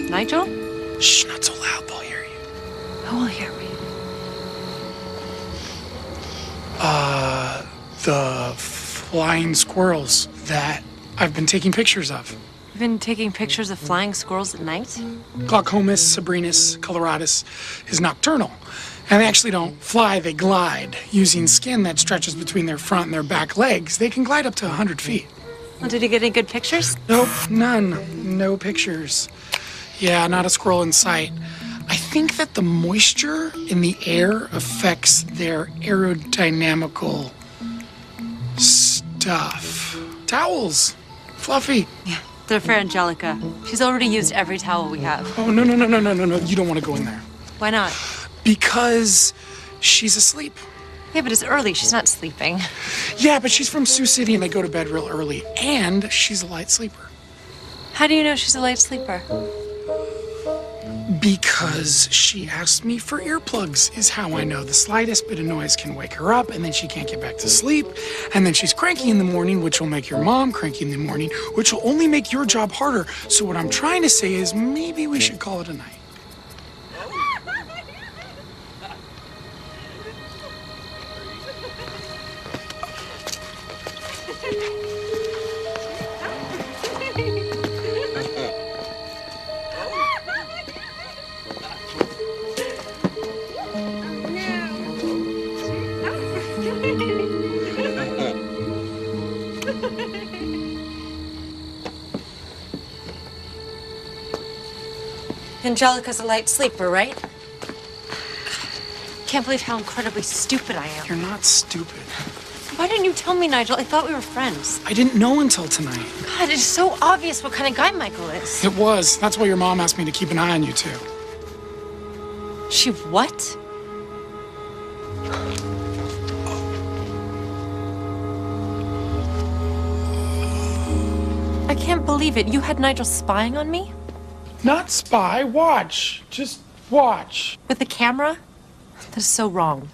Nigel? Shh, not so loud, they'll hear you. Who will hear me? The flying squirrels that I've been taking pictures of. You've been taking pictures of flying squirrels at night? Glaucomus sabrinus coloratus is nocturnal. And they actually don't fly, they glide. Using skin that stretches between their front and their back legs, they can glide up to 100 feet. Well, did you get any good pictures? Nope, none. No pictures. Yeah, not a squirrel in sight. I think that the moisture in the air affects their aerodynamical stuff. Towels. Fluffy. Yeah, they're for Angelica. She's already used every towel we have. Oh, no. You don't want to go in there. Why not? Because she's asleep. Yeah, but it's early. She's not sleeping. Yeah, but she's from Sioux City and they go to bed real early. And she's a light sleeper. How do you know she's a light sleeper? Because she asked me for earplugs, is how I know. The slightest bit of noise can wake her up, and then she can't get back to sleep. And then she's cranky in the morning, which will make your mom cranky in the morning, which will only make your job harder. So what I'm trying to say is maybe we should call it a night. Angelica's a light sleeper, right? Can't believe how incredibly stupid I am. You're not stupid. Why didn't you tell me, Nigel? I thought we were friends. I didn't know until tonight. God, it's so obvious what kind of guy Michael is. It was. That's why your mom asked me to keep an eye on you, too. She what? I can't believe it. You had Nigel spying on me? Not spy, watch. Just watch. With the camera? That is so wrong.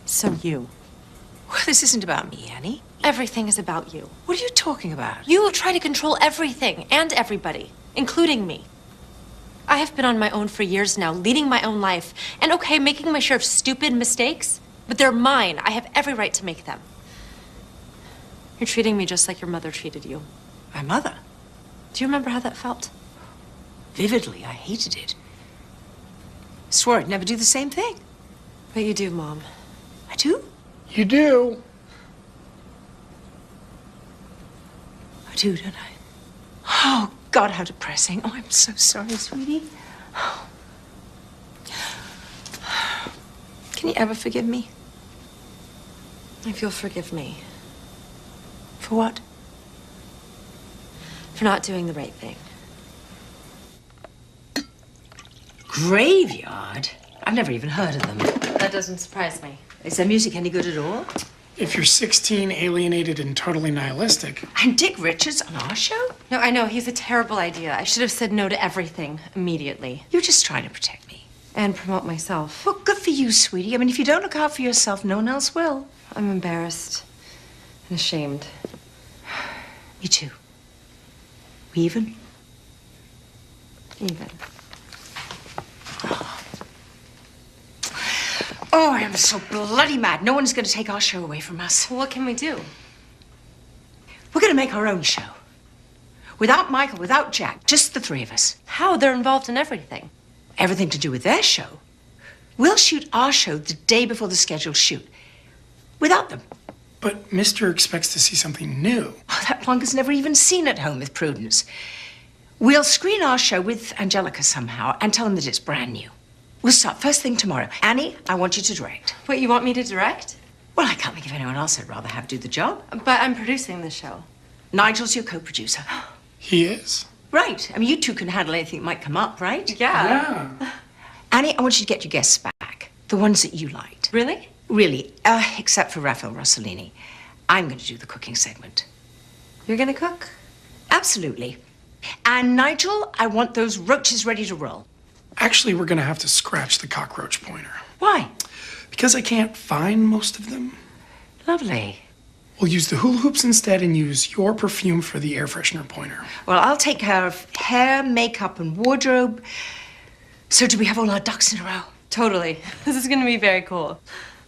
So you. Well, this isn't about me, Annie. Everything is about you. What are you talking about? You try to control everything and everybody, including me. I have been on my own for years now, leading my own life, and okay, making my share of stupid mistakes, but they're mine. I have every right to make them. You're treating me just like your mother treated you. My mother? Do you remember how that felt? Vividly, I hated it. Swore I'd never do the same thing. But you do, Mom. I do? You do. I do, don't I? Oh, God, how depressing. Oh, I'm so sorry, sweetie. Can you ever forgive me? If you'll forgive me. For what? For not doing the right thing. Graveyard? I've never even heard of them. That doesn't surprise me. Is their music any good at all? If you're 16, alienated, and totally nihilistic. And Dick Richards on our show? No, I know. He's a terrible idea. I should have said no to everything immediately. You're just trying to protect me. And promote myself. Well, good for you, sweetie. I mean, if you don't look out for yourself, no one else will. I'm embarrassed and ashamed. Me too. Even? Even. Oh, I am so bloody mad. No one's going to take our show away from us. What can we do? We're going to make our own show. Without Michael, without Jack, just the three of us. How? They're involved in everything. Everything to do with their show. We'll shoot our show the day before the scheduled shoot. Without them. But Mr. expects to see something new. Oh, that plonker's never even seen At Home with Prudence. We'll screen our show with Angelica somehow and tell him that it's brand new. We'll start first thing tomorrow. Annie, I want you to direct. Wait, you want me to direct? Well, I can't think of anyone else I'd rather have do the job. But I'm producing the show. Nigel's your co-producer. He is. Right. I mean, you two can handle anything that might come up, right? Yeah. Yeah. Annie, I want you to get your guests back. The ones that you liked. Really? Really, except for Raphael Rossellini. I'm going to do the cooking segment. You're gonna cook? Absolutely. And Nigel, I want those roaches ready to roll. Actually, we're gonna have to scratch the cockroach pointer. Why? Because I can't find most of them. Lovely. We'll use the hula hoops instead and use your perfume for the air freshener pointer. Well, I'll take care of hair, makeup, and wardrobe. So do we have all our ducks in a row? Totally. This is gonna be very cool.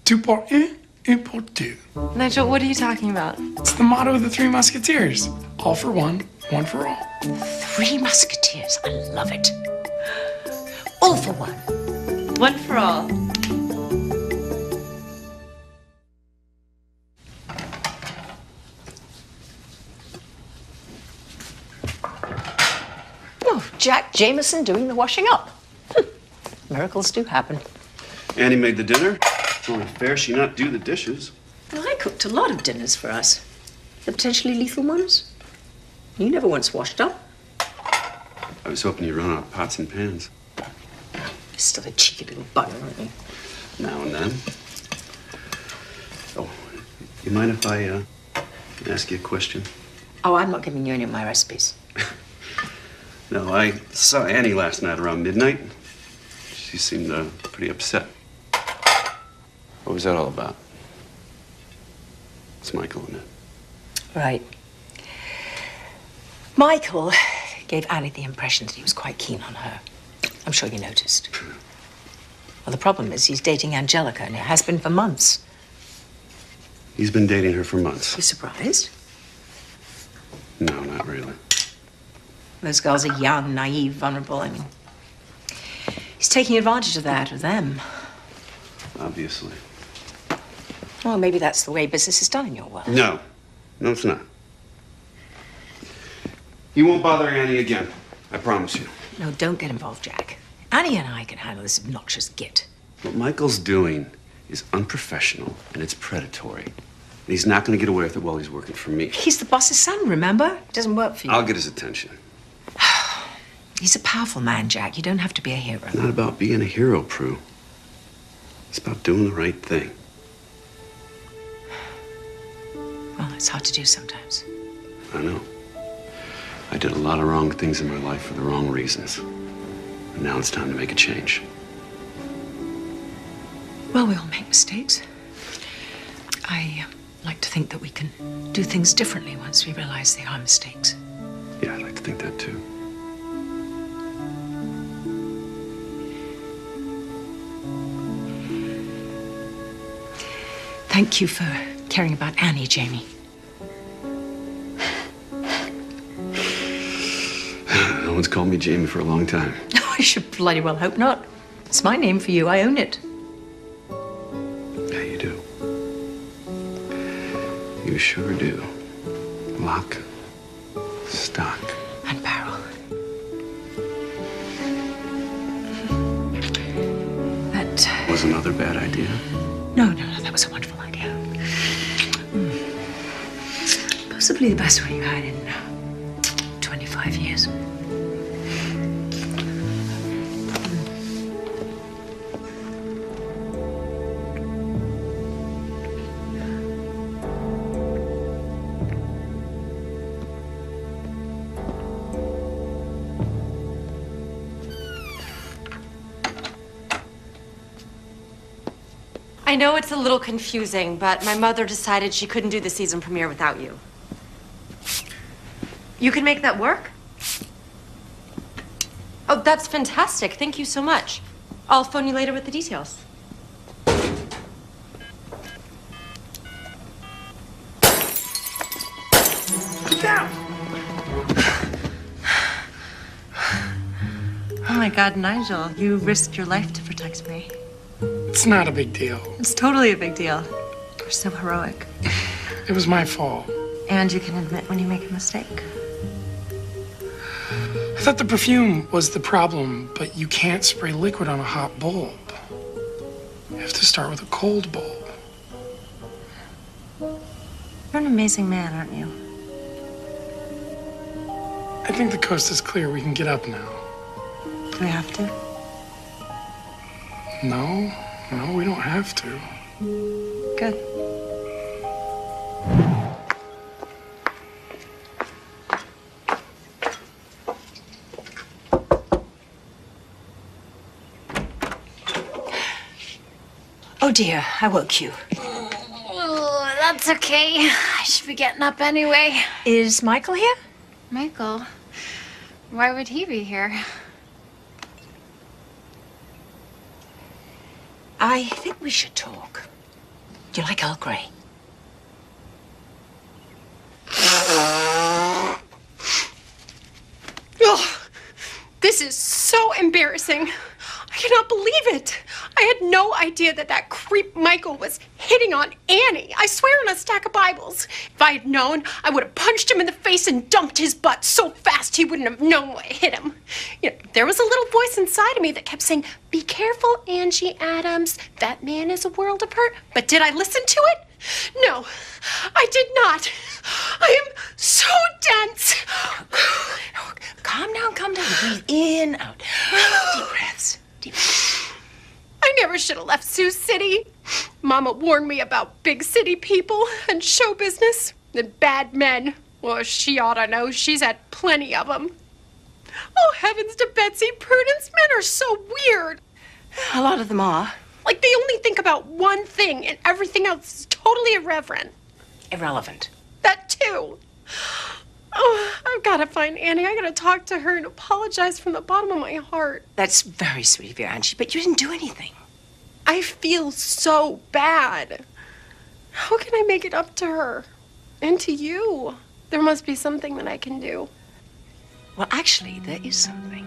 Two pour un, un pour deux. Nigel, what are you talking about? It's the motto of the Three Musketeers. All for one for all. Three Musketeers. I love it. All for one. One for all. Oh, Jack Jameson doing the washing up. Miracles do happen. Annie made the dinner. It's only fair she not do the dishes. Well, I cooked a lot of dinners for us. The potentially lethal ones. You never once washed up. I was hoping you'd run out of pots and pans. You're still a cheeky little bugger, aren't you? Now and then. Oh, you mind if I ask you a question? Oh, I'm not giving you any of my recipes. No, I saw Annie last night around midnight. She seemed pretty upset. What was that all about? It's Michael, isn't it? Right. Michael gave Annie the impression that he was quite keen on her. I'm sure you noticed. Well, the problem is he's dating Angelica, and it has been for months. He's been dating her for months. You surprised? No, not really. Those girls are young, naive, vulnerable. I mean, he's taking advantage of that, of them. Obviously. Well, maybe that's the way business is done in your world. No. No, it's not. You won't bother Annie again. I promise you. No, don't get involved, Jack. Annie and I can handle this obnoxious git. What Michael's doing is unprofessional and it's predatory. And he's not going to get away with it while he's working for me. He's the boss's son, remember? It doesn't work for you. I'll get his attention. He's a powerful man, Jack. You don't have to be a hero. It's not about being a hero, Prue. It's about doing the right thing. Well, it's hard to do sometimes. I know. I did a lot of wrong things in my life for the wrong reasons. And now it's time to make a change. Well, we all make mistakes. I like to think that we can do things differently once we realize they are mistakes. Yeah, I'd like to think that too. Thank you for caring about Annie, Jamie. No one's called me Jamie for a long time. I should bloody well hope not. It's my name for you. I own it. Yeah, you do. You sure do. Lock, stock, And barrel. That... was another bad idea. No, that was a wonderful idea. Possibly the best one you had in 25 years. I know it's a little confusing, but my mother decided she couldn't do the season premiere without you. You can make that work? Oh, that's fantastic. Thank you so much. I'll phone you later with the details. Down! Oh my God, Nigel, you risked your life to protect me. It's not a big deal. It's totally a big deal. You're so heroic. It was my fault. And you can admit when you make a mistake. I thought the perfume was the problem, but you can't spray liquid on a hot bulb. You have to start with a cold bulb. You're an amazing man, aren't you? I think the coast is clear. We can get up now. Do we have to? No, we don't have to. Good. Oh dear, I woke you. Oh, that's okay. I should be getting up anyway. Is Michael here? Michael? Why would he be here? I think we should talk. Do you like Earl Grey? Oh, this is so embarrassing. I cannot believe it. I had no idea that creep Michael was hitting on Annie. I swear on a stack of Bibles. If I had known, I would have punched him in the face and dumped his butt so fast he wouldn't have known what hit him. You know, there was a little voice inside of me that kept saying, "Be careful, Angie Adams. That man is a world apart." But did I listen to it? No, I did not. I am so dense. Calm down, calm down. Breathe in, out. Deep breaths. Deep breaths. I never should have left Sioux City. Mama warned me about big city people and show business and bad men. Well, she ought to know. She's had plenty of them. Oh, heavens to Betsy, Prudence, men are so weird. A lot of them are. Like they only think about one thing and everything else is totally irreverent. Irrelevant. That too. Oh, I've got to find Annie. I got to talk to her and apologize from the bottom of my heart. That's very sweet of you, Angie, but you didn't do anything. I feel so bad. How can I make it up to her? And to you? There must be something that I can do. Well, actually, there is something.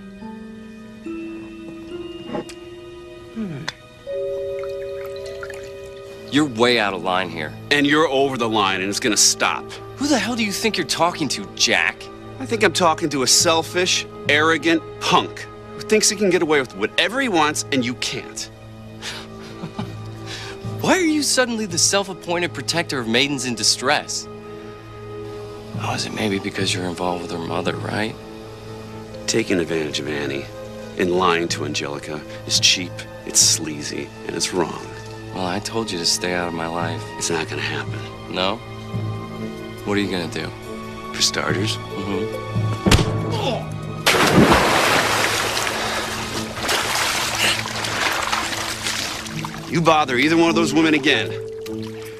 You're way out of line here. And you're over the line, and it's gonna stop. Who the hell do you think you're talking to, Jack? I think I'm talking to a selfish, arrogant punk who thinks he can get away with whatever he wants, and you can't. Why are you suddenly the self-appointed protector of maidens in distress? Oh, is it maybe because you're involved with her mother, right? Taking advantage of Annie and lying to Angelica is cheap, it's sleazy, and it's wrong. Well, I told you to stay out of my life. It's not gonna happen. No? What are you gonna do? For starters, you bother either one of those women again,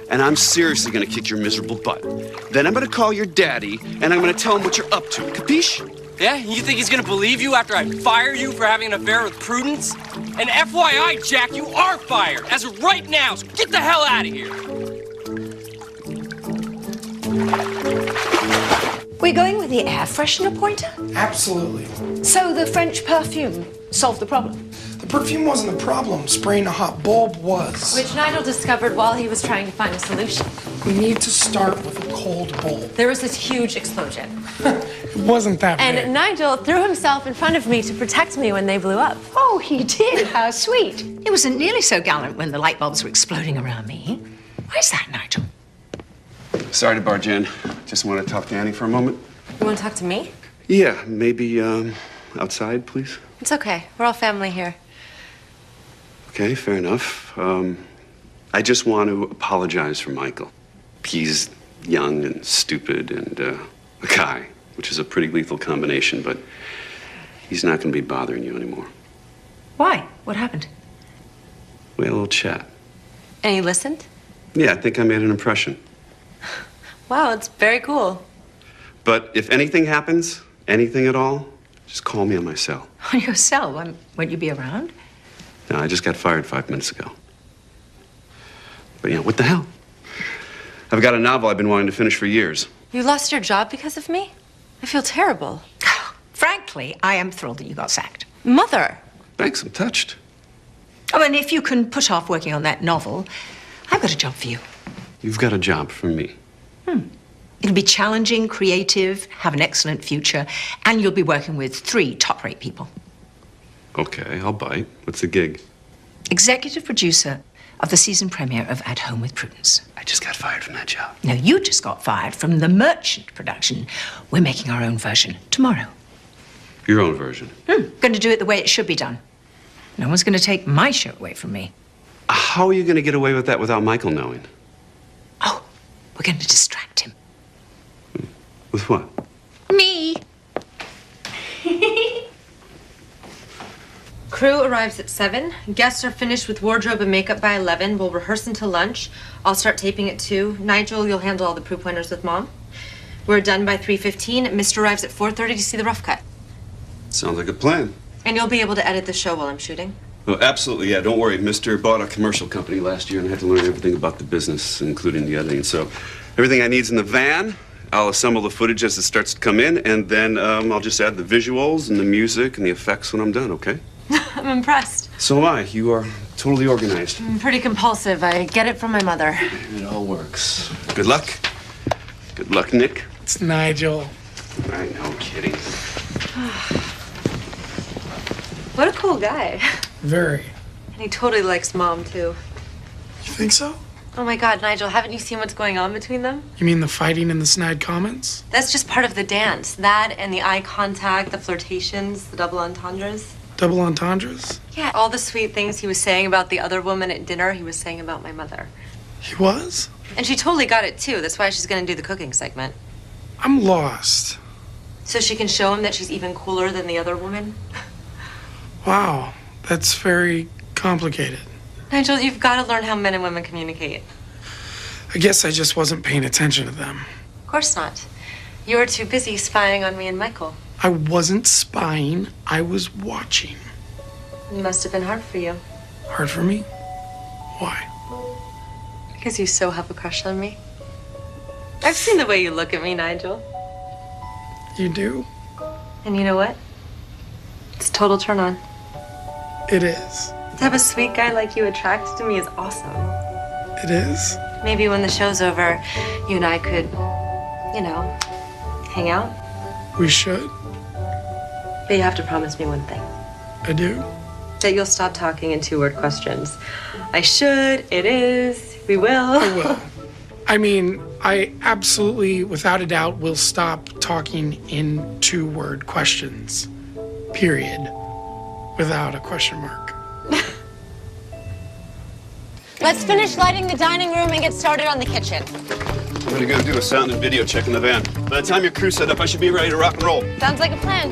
and I'm seriously gonna kick your miserable butt. Then I'm gonna call your daddy, and I'm gonna tell him what you're up to. Capiche? Yeah? You think he's gonna believe you after I fire you for having an affair with Prudence? And FYI, Jack, you are fired, as of right now, so get the hell out of here! We're going with the air freshener pointer? Absolutely. So the French perfume solved the problem? The perfume wasn't the problem. Spraying a hot bulb was. Which Nigel discovered while he was trying to find a solution. We need to start with a cold bulb. There was this huge explosion. It wasn't that big. And Nigel threw himself in front of me to protect me when they blew up. Oh, he did. How sweet. He wasn't nearly so gallant when the light bulbs were exploding around me. Why is that, Nigel? Sorry to barge in. Just want to talk to Annie for a moment. You want to talk to me? Yeah, maybe outside, please. It's okay. We're all family here. Okay, fair enough. I just want to apologize for Michael. He's young and stupid and a guy, which is a pretty lethal combination, but he's not going to be bothering you anymore. Why? What happened? We had a little chat. And you listened? Yeah, I think I made an impression. Wow, it's very cool. But if anything happens, anything at all, Just call me on my cell. On your cell? Won't you be around? No, I just got fired 5 minutes ago. But, you know, what the hell? I've got a novel I've been wanting to finish for years. You lost your job because of me? I feel terrible. Frankly, I am thrilled that you got sacked. Mother! Thanks, I'm touched. Oh, and if you can put off working on that novel, I've got a job for you. You've got a job for me. It'll be challenging, creative, have an excellent future, and you'll be working with 3 top-rate people. Okay, I'll bite. What's the gig? Executive producer of the season premiere of At Home with Prudence. I just got fired from that job. No, you just got fired from the Merchant production. We're making our own version tomorrow. Your own version. Going to do it the way it should be done. No one's going to take my show away from me. How are you going to get away with that without Michael knowing? Oh, we're going to distract him. With what? Me. Crew arrives at 7. Guests are finished with wardrobe and makeup by 11. We'll rehearse until lunch. I'll start taping at 2. Nigel, you'll handle all the proof winners with Mom. We're done by 3:15. Mr. arrives at 4:30 to see the rough cut. Sounds like a plan. And you'll be able to edit the show while I'm shooting. Oh, absolutely, yeah. Don't worry. Mr. bought a commercial company last year and I had to learn everything about the business, including the editing. So everything I need's in the van. I'll assemble the footage as it starts to come in, and then I'll just add the visuals and the music and the effects when I'm done, okay? I'm impressed. So am I. You are totally organized. I'm pretty compulsive. I get it from my mother. It all works. Good luck. Good luck, Nick. It's Nigel. I know, kidding. What a cool guy. Very. And he totally likes Mom, too. You think so? Oh my God, Nigel, haven't you seen what's going on between them? You mean the fighting and the snide comments? That's just part of the dance. That and the eye contact, the flirtations, the double entendres. Double entendres? Yeah, all the sweet things he was saying about the other woman at dinner, he was saying about my mother. He was? And she totally got it, too. That's why she's gonna do the cooking segment. I'm lost. So she can show him that she's even cooler than the other woman. Wow, that's very complicated. Nigel, you've got to learn how men and women communicate. I guess I just wasn't paying attention to them. Of course not. You were too busy spying on me and Michael. I wasn't spying, I was watching. It must have been hard for you. Hard for me? Why? Because you so have a crush on me. I've seen the way you look at me, Nigel. You do? And you know what? It's a total turn on. It is. To have a sweet guy like you attracted to me is awesome. It is? Maybe when the show's over, you and I could, you know, hang out. We should. But you have to promise me one thing. I do. That you'll stop talking in 2-word questions. I should, it is, we will. I will. I mean, I absolutely, without a doubt, will stop talking in 2-word questions. Period. Without a question mark. Let's finish lighting the dining room and get started on the kitchen. I'm gonna go do a sound and video check in the van. By the time your crew's set up, I should be ready to rock and roll. Sounds like a plan.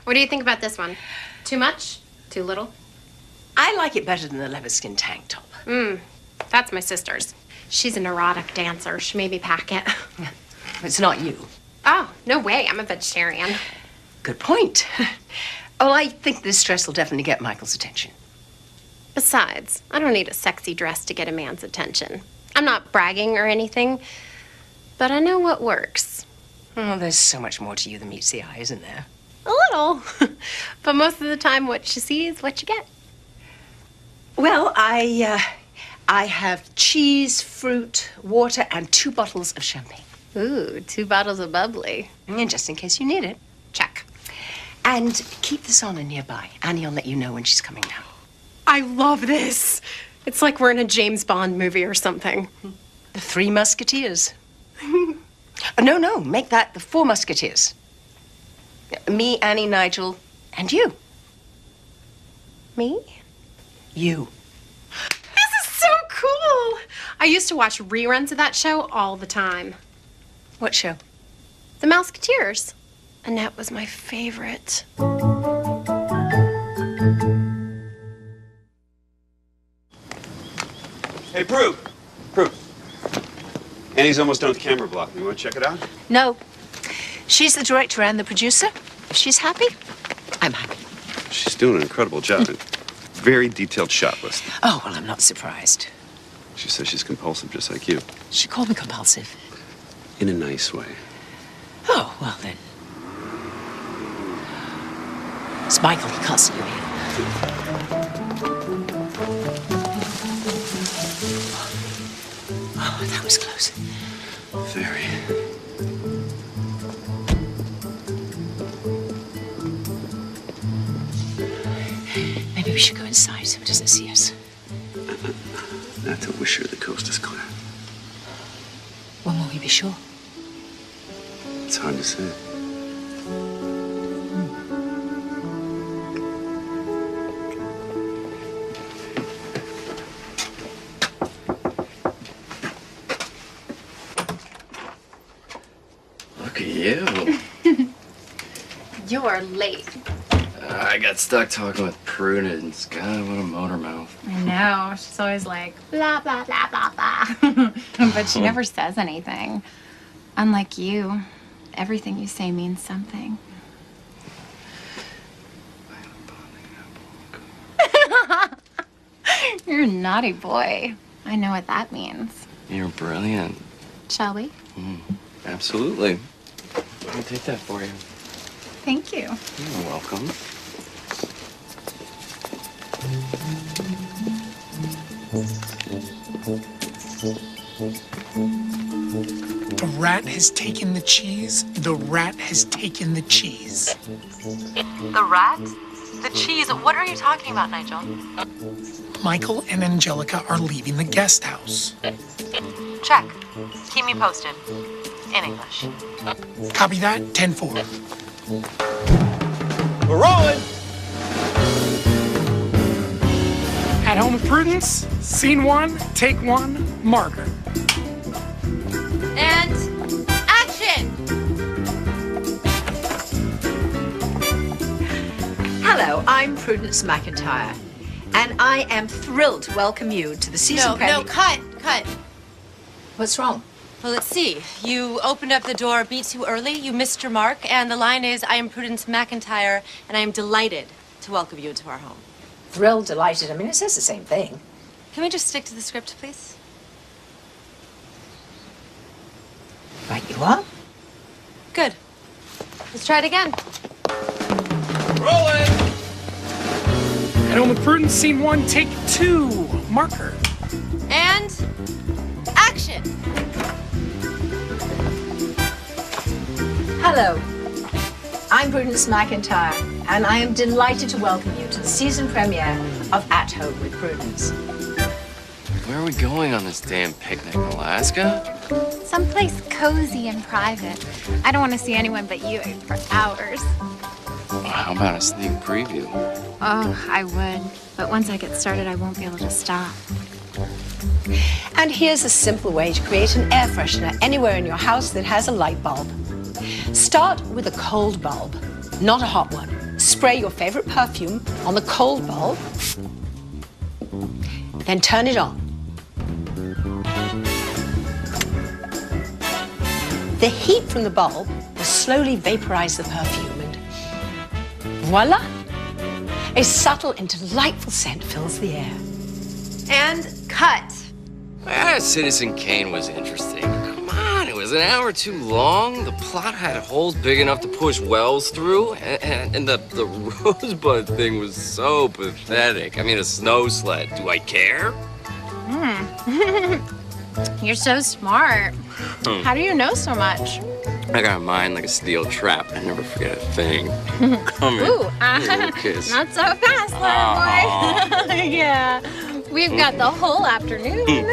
What do you think about this one? Too much? Too little? I like it better than the leather skin tank top. That's my sister's. She's an erotic dancer. She made me pack it. It's not you. Oh, no way. I'm a vegetarian. Good point. Oh, I think this dress will definitely get Michael's attention. Besides, I don't need a sexy dress to get a man's attention. I'm not bragging or anything, but I know what works. Oh, there's so much more to you than meets the eye, isn't there? A little. But most of the time, what you see is what you get. Well, I have cheese, fruit, water, and 2 bottles of champagne. Ooh, 2 bottles of bubbly. And just in case you need it. Check. And keep the sauna nearby. Annie'll let you know when she's coming down. I love this. It's like we're in a James Bond movie or something. The 3 Musketeers. No, make that the 4 Musketeers. Me, Annie, Nigel, and you. Me? You. This is so cool. I used to watch reruns of that show all the time. What show? The Musketeers. Annette was my favorite. Hey, Prue. Prue. Annie's almost done with camera blocking. You want to check it out? No. She's the director and the producer. If she's happy, I'm happy. She's doing an incredible job. Very detailed shot list. Oh, well, I'm not surprised. She says she's compulsive, just like you. She called me compulsive. In a nice way. Oh, well then. It's Michael. He can't see you here. Oh, that was close. Very. Maybe we should go inside so he doesn't see us. Not till we're sure the coast is clear. When will we be sure? It's hard to say. Look at you. You're late. I got stuck talking with Prudence. God, what a motor mouth. I know. She's always like, blah, blah, blah, blah, blah. But she never says anything. Unlike you, everything you say means something. You're a naughty boy. I know what that means. You're brilliant. Shall we? Absolutely. I'll take that for you. Thank you. You're welcome. The rat has taken the cheese. The rat has taken the cheese. The rat? The cheese? What are you talking about, Nigel? Michael and Angelica are leaving the guest house. Check. Keep me posted. In English. Copy that, 10-4. We're rolling! At Home with Prudence, scene 1, take 1, marker. And action! Hello, I'm Prudence McIntyre, and I am thrilled to welcome you to the season premiere. No, cut. What's wrong? Well, let's see. You opened up the door a beat too early. You missed your mark. And the line is, I am Prudence McIntyre, and I am delighted to welcome you into our home. Thrilled, delighted. I mean, it says the same thing. Can we just stick to the script, please? Right you are. Good. Let's try it again. Rolling! At Home with Prudence, scene 1, take 2, marker. And action! Hello, I'm Prudence McIntyre, and I am delighted to welcome you to the season premiere of At Home with Prudence. Where are we going on this damn picnic, Alaska? Someplace cozy and private. I don't want to see anyone but you for hours. Well, how about a sneak preview? Oh, I would. But once I get started, I won't be able to stop. And here's a simple way to create an air freshener anywhere in your house that has a light bulb. Start with a cold bulb, not a hot one. Spray your favorite perfume on the cold bulb, then turn it on. The heat from the bulb will slowly vaporize the perfume, and voila! A subtle and delightful scent fills the air. And cut. Yeah, Citizen Kane was interesting. Come on, it was an hour too long. The plot had holes big enough to push wells through, and the rosebud thing was so pathetic. I mean, a snow sled. Do I care? You're so smart. How do you know so much? I got a mind like a steel trap. I never forget a thing. Come here. Ooh, Little kiss. not so fast, little boy. Yeah, we've got the whole afternoon.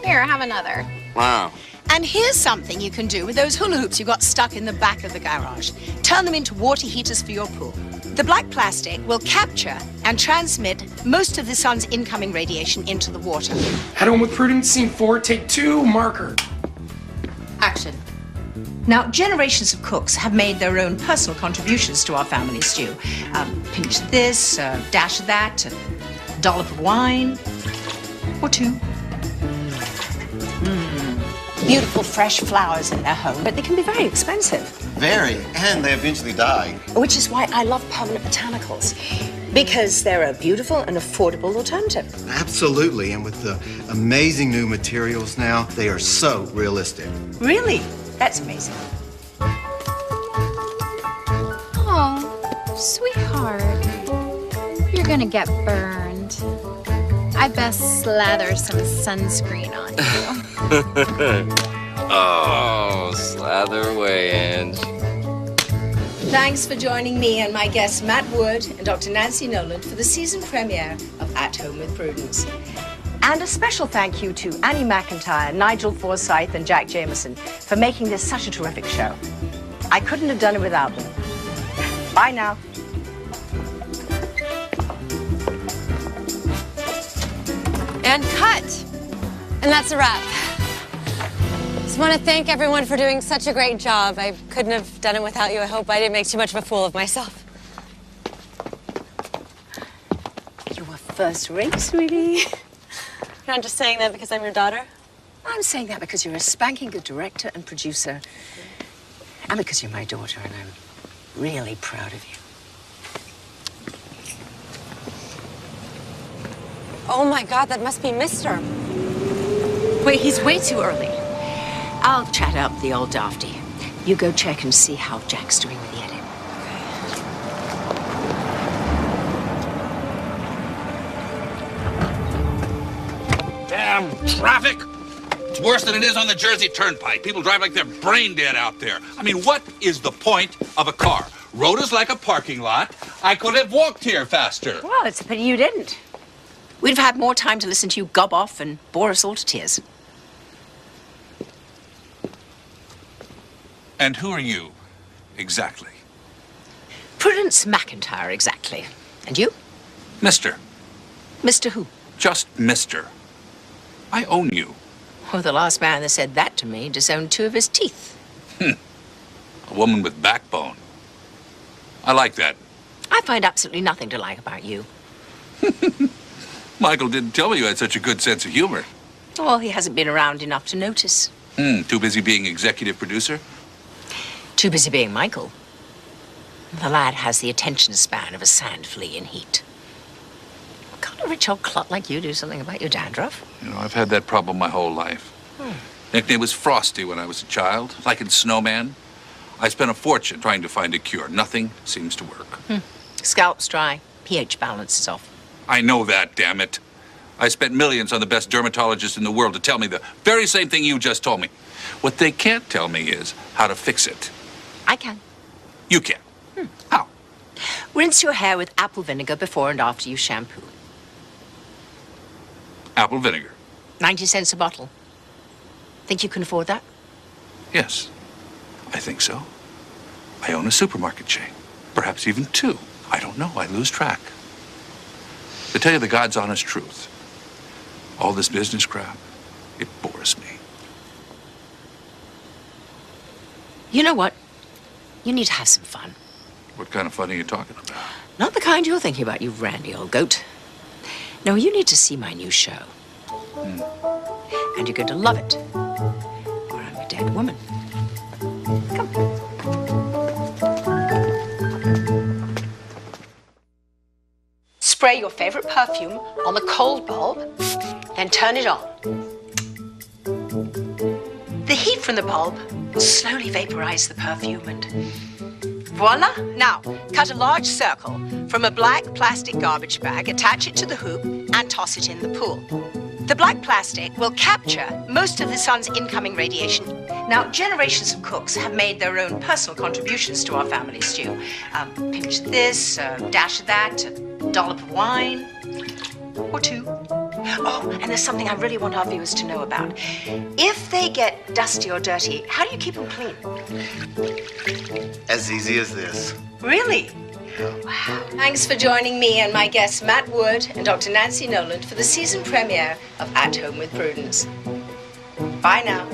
Here, have another. Wow. And here's something you can do with those hula hoops you got stuck in the back of the garage. Turn them into water heaters for your pool. The black plastic will capture and transmit most of the sun's incoming radiation into the water. At Home with Prudence, scene 4, take 2, marker. Action. Now, generations of cooks have made their own personal contributions to our family stew. Pinch of this, dash of that, dollop of wine, or two. Beautiful fresh flowers in their home, but they can be very expensive. Very, and they eventually die. Which is why I love permanent botanicals, because they're a beautiful and affordable alternative. Absolutely, and with the amazing new materials now, they are so realistic. Really? That's amazing. Oh, sweetheart. You're gonna get burned. I best slather some sunscreen on you. Oh, slather away, Ange. Thanks for joining me and my guests Matt Wood and Dr. Nancy Noland for the season premiere of At Home with Prudence. And a special thank you to Annie McIntyre, Nigel Forsyth, and Jack Jameson for making this such a terrific show. I couldn't have done it without them. Bye now. And cut. And that's a wrap. Just want to thank everyone for doing such a great job. I couldn't have done it without you. I hope I didn't make too much of a fool of myself. You were first rate, sweetie. You're not just saying that because I'm your daughter? I'm saying that because you're a spanking good director and producer. And because you're my daughter, and I'm really proud of you. Oh my God, that must be Mr. Wait, he's way too early. I'll chat up the old dafty. You go check and see how Jack's doing with the edit. Damn traffic! It's worse than it is on the Jersey Turnpike. People drive like they're brain dead out there. I mean, what is the point of a car? Road is like a parking lot. I could have walked here faster. Well, it's a pity you didn't. We'd have had more time to listen to you gob off and bore us all to tears. And who are you, exactly? Prudence McIntyre, exactly. And you? Mister. Mr. Who? Just Mister. I own you. Oh, the last man that said that to me disowned two of his teeth. A woman with backbone. I like that. I find absolutely nothing to like about you. Michael didn't tell me you had such a good sense of humor. Well, he hasn't been around enough to notice. Too busy being executive producer? Too busy being Michael. The lad has the attention span of a sand flea in heat. Can't a rich old clot like you do something about your dandruff? You know, I've had that problem my whole life. Nickname was Frosty when I was a child, like in Snowman. I spent a fortune trying to find a cure. Nothing seems to work. Scalp's dry. pH balance is off. I know that, damn it. I spent millions on the best dermatologists in the world to tell me the very same thing you just told me. What they can't tell me is how to fix it. I can. You can. How? Rinse your hair with apple vinegar before and after you shampoo. Apple vinegar. 90 cents a bottle. Think you can afford that? Yes, I think so. I own a supermarket chain. Perhaps even two. I don't know. I lose track. To tell you the God's honest truth, all this business crap, it bores me. You know what? You need to have some fun. What kind of fun are you talking about? Not the kind you're thinking about, you randy old goat. No, you need to see my new show. And you're going to love it. Or I'm a dead woman. Come. Spray your favorite perfume on the cold bulb, then turn it on. The heat from the bulb will slowly vaporize the perfume and voila! Now, cut a large circle from a black plastic garbage bag, attach it to the hoop, and toss it in the pool. The black plastic will capture most of the sun's incoming radiation. Now, generations of cooks have made their own personal contributions to our family stew. Pinch of this, a dash of that, a dollop of wine, or two. Oh, and there's something I really want our viewers to know about. If they get dusty or dirty, how do you keep them clean? As easy as this. Really? Wow. Thanks for joining me and my guests Matt Wood and Dr. Nancy Noland for the season premiere of At Home with Prudence. Bye now.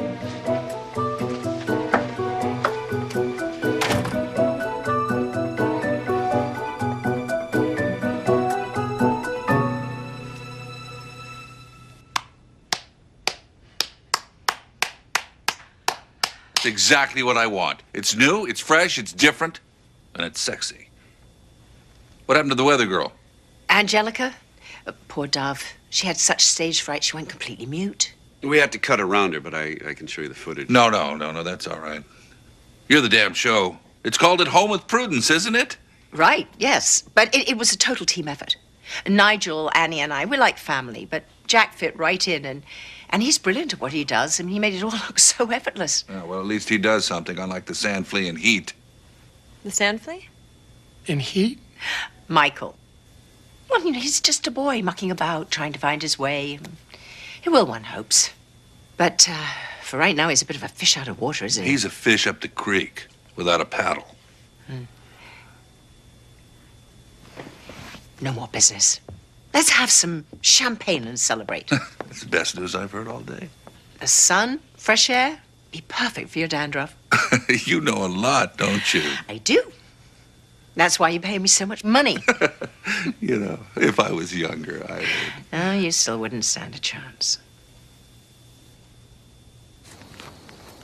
It's exactly what I want. It's new, it's fresh, it's different, and it's sexy. What happened to the weather girl? Angelica? Poor Dove. She had such stage fright she went completely mute. We have to cut around her, but I can show you the footage. No, that's all right. You're the damn show. It's called At Home with Prudence, isn't it? Right, yes. But it was a total team effort. Nigel, Annie, and I, we're like family, but Jack fit right in, and he's brilliant at what he does, and he made it all look so effortless. Yeah, well, at least he does something, unlike the sand flea in Heat. The sand flea? In Heat? Michael. Well, he's just a boy mucking about, trying to find his way. He will, one hopes. But for right now, he's a bit of a fish out of water, isn't he? He's a fish up the creek without a paddle. No more business. Let's have some champagne and celebrate. That's the best news I've heard all day. The sun, fresh air, be perfect for your dandruff. You know a lot, don't you? I do. That's why you pay me so much money. You know, if I was younger, I would. No, you still wouldn't stand a chance.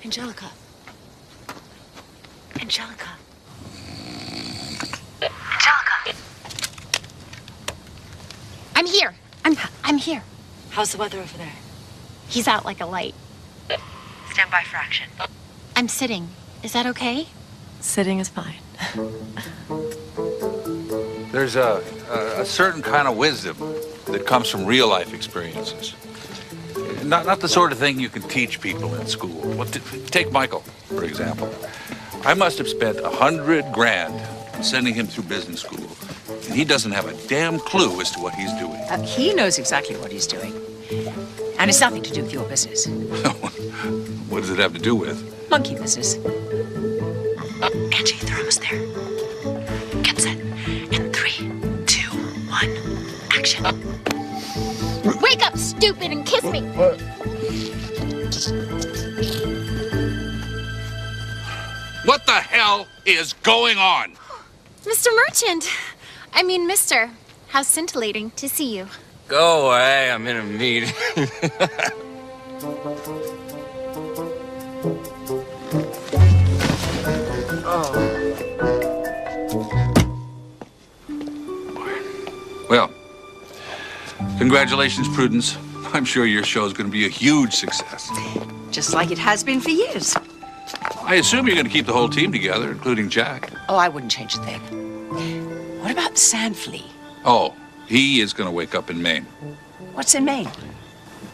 Angelica. Angelica. Angelica. I'm here. I'm here. How's the weather over there? He's out like a light. Stand by for action. I'm sitting. Is that okay? Sitting is fine. There's a certain kind of wisdom that comes from real life experiences. Not the sort of thing you can teach people in school. Well, take Michael, for example. I must have spent $100 grand sending him through business school, and he doesn't have a damn clue as to what he's doing. He knows exactly what he's doing. And it's nothing to do with your business. What does it have to do with? Monkey business. Angie, they're almost there. Get set. And 3, 2, 1, action. Wake up, stupid, and kiss me. What the hell is going on? Mr. Merchant. I mean, mister. How scintillating to see you. Go away, I'm in a meeting. Well, congratulations, Prudence. I'm sure your show is going to be a huge success. Just like it has been for years. I assume you're going to keep the whole team together, including Jack. Oh, I wouldn't change a thing. What about the sand flea? Oh, he is going to wake up in Maine. What's in Maine?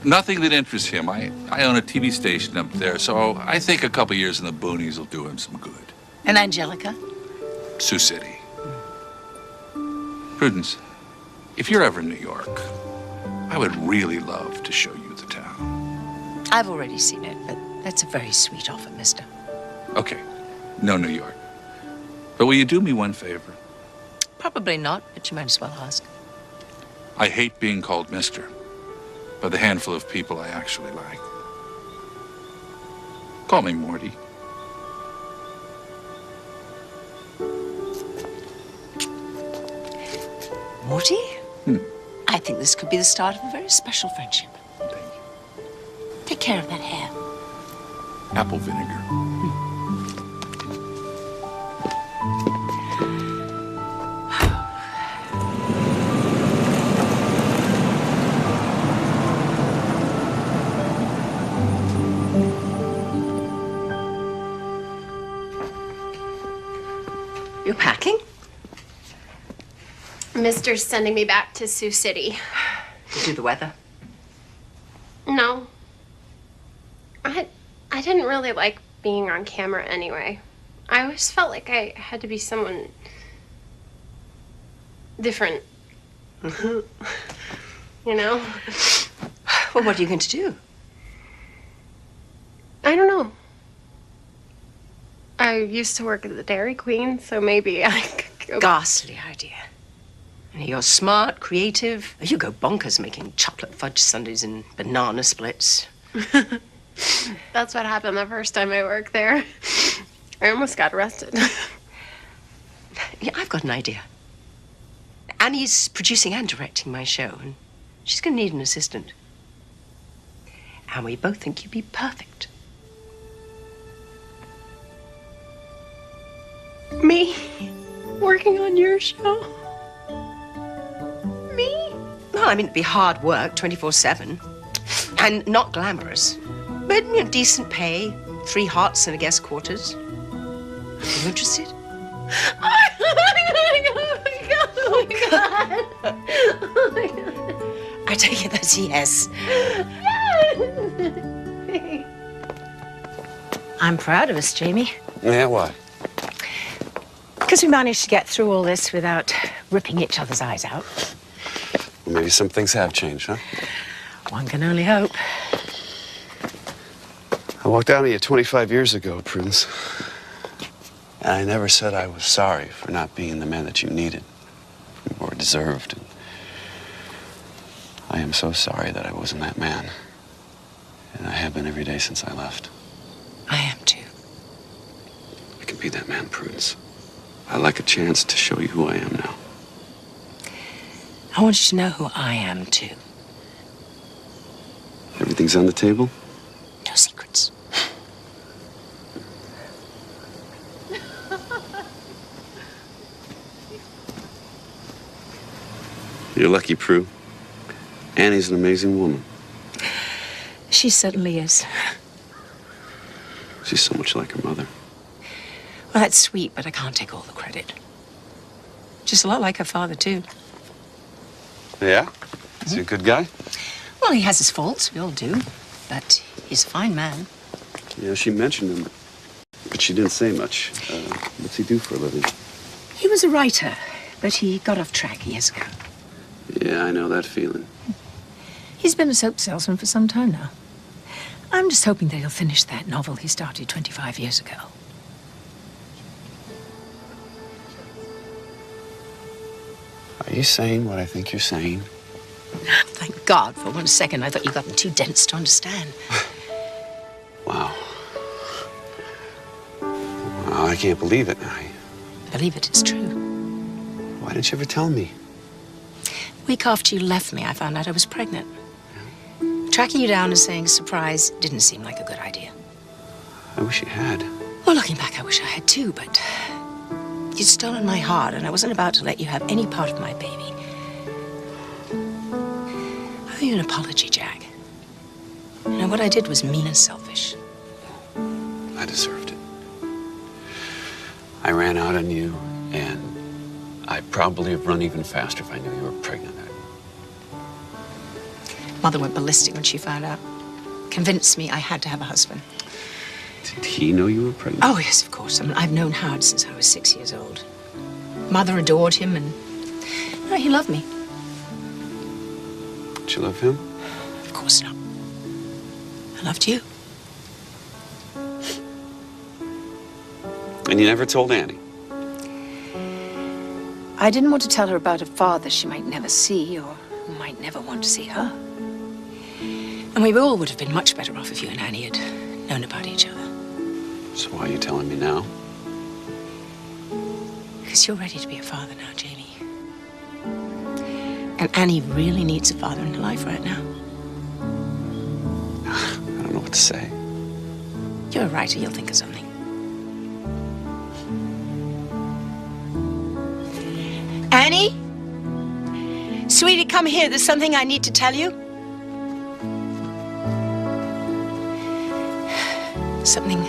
Nothing that interests him. I own a TV station up there, so I think a couple years in the boonies will do him some good. And Angelica? Sioux City. Prudence, if you're ever in New York, I would really love to show you the town. I've already seen it, but that's a very sweet offer, mister. Okay, no New York. But will you do me one favor? Probably not, but you might as well ask. I hate being called mister by the handful of people I actually like. Call me Morty. Morty? I think this could be the start of a very special friendship. Thank you. Take care of that hair. Apple vinegar. You're packing? Mister's sending me back to Sioux City. To do the weather? No. I didn't really like being on camera anyway. I always felt like I had to be someone different. You know? Well, what are you going to do? I don't know. I used to work at the Dairy Queen, so maybe I could go. Ghastly idea. You're smart, creative. You go bonkers making chocolate fudge sundaes and banana splits. That's what happened the first time I worked there. I almost got arrested. Yeah, I've got an idea. Annie's producing and directing my show, and she's going to need an assistant. And we both think you'd be perfect. Me? Working on your show? Me? Well, I mean, it'd be hard work, 24/7. And not glamorous. But, you know, decent pay, 3 hots and a guest quarters. Are you interested? I take it that's a yes. I'm proud of us, Jamie. Yeah, why? Because we managed to get through all this without ripping each other's eyes out. Well, maybe some things have changed, huh? One can only hope. I walked out on you 25 years ago, Prudence. And I never said I was sorry for not being the man that you needed or deserved. And I am so sorry that I wasn't that man. And I have been every day since I left. I am too. I can be that man, Prudence. I'd like a chance to show you who I am now. I want you to know who I am too. Everything's on the table? No secrets. You're lucky, Prue. Annie's an amazing woman. She certainly is. She's so much like her mother. Well, that's sweet, but I can't take all the credit. Just a lot like her father, too. Yeah? Is he a good guy? Well, he has his faults, we all do. But he's a fine man. Yeah, she mentioned him, but she didn't say much. What's he do for a living? He was a writer, but he got off track years ago. Yeah, I know that feeling. He's been a soap salesman for some time now. I'm just hoping that he'll finish that novel he started 25 years ago. Are you saying what I think you're saying? Thank God. For 1 second, I thought you got too dense to understand. Wow. Wow, I can't believe it. Believe it, it's true. Why didn't you ever tell me? The week after you left me, I found out I was pregnant. Tracking you down and saying surprise didn't seem like a good idea. I wish you had. Well, looking back, I wish I had too, but you'd stolen my heart, and I wasn't about to let you have any part of my baby. I owe you an apology, Jack. You know, what I did was mean and selfish. I deserved it. I ran out on you, and I'd probably have run even faster if I knew you were pregnant. Mother went ballistic when she found out. Convinced me I had to have a husband. Did he know you were pregnant? Oh, yes, of course. I mean, I've known Howard since I was 6 years old. Mother adored him, and no, he loved me. Did you love him? Of course not. I loved you. And you never told Annie? I didn't want to tell her about a father she might never see, or who might never want to see her. And we all would have been much better off if you and Annie had known about each other. So why are you telling me now? Because you're ready to be a father now, Jamie. And Annie really needs a father in her life right now. I don't know what to say. You're a writer, you'll think of something. Annie? Sweetie, come here. There's something I need to tell you. Something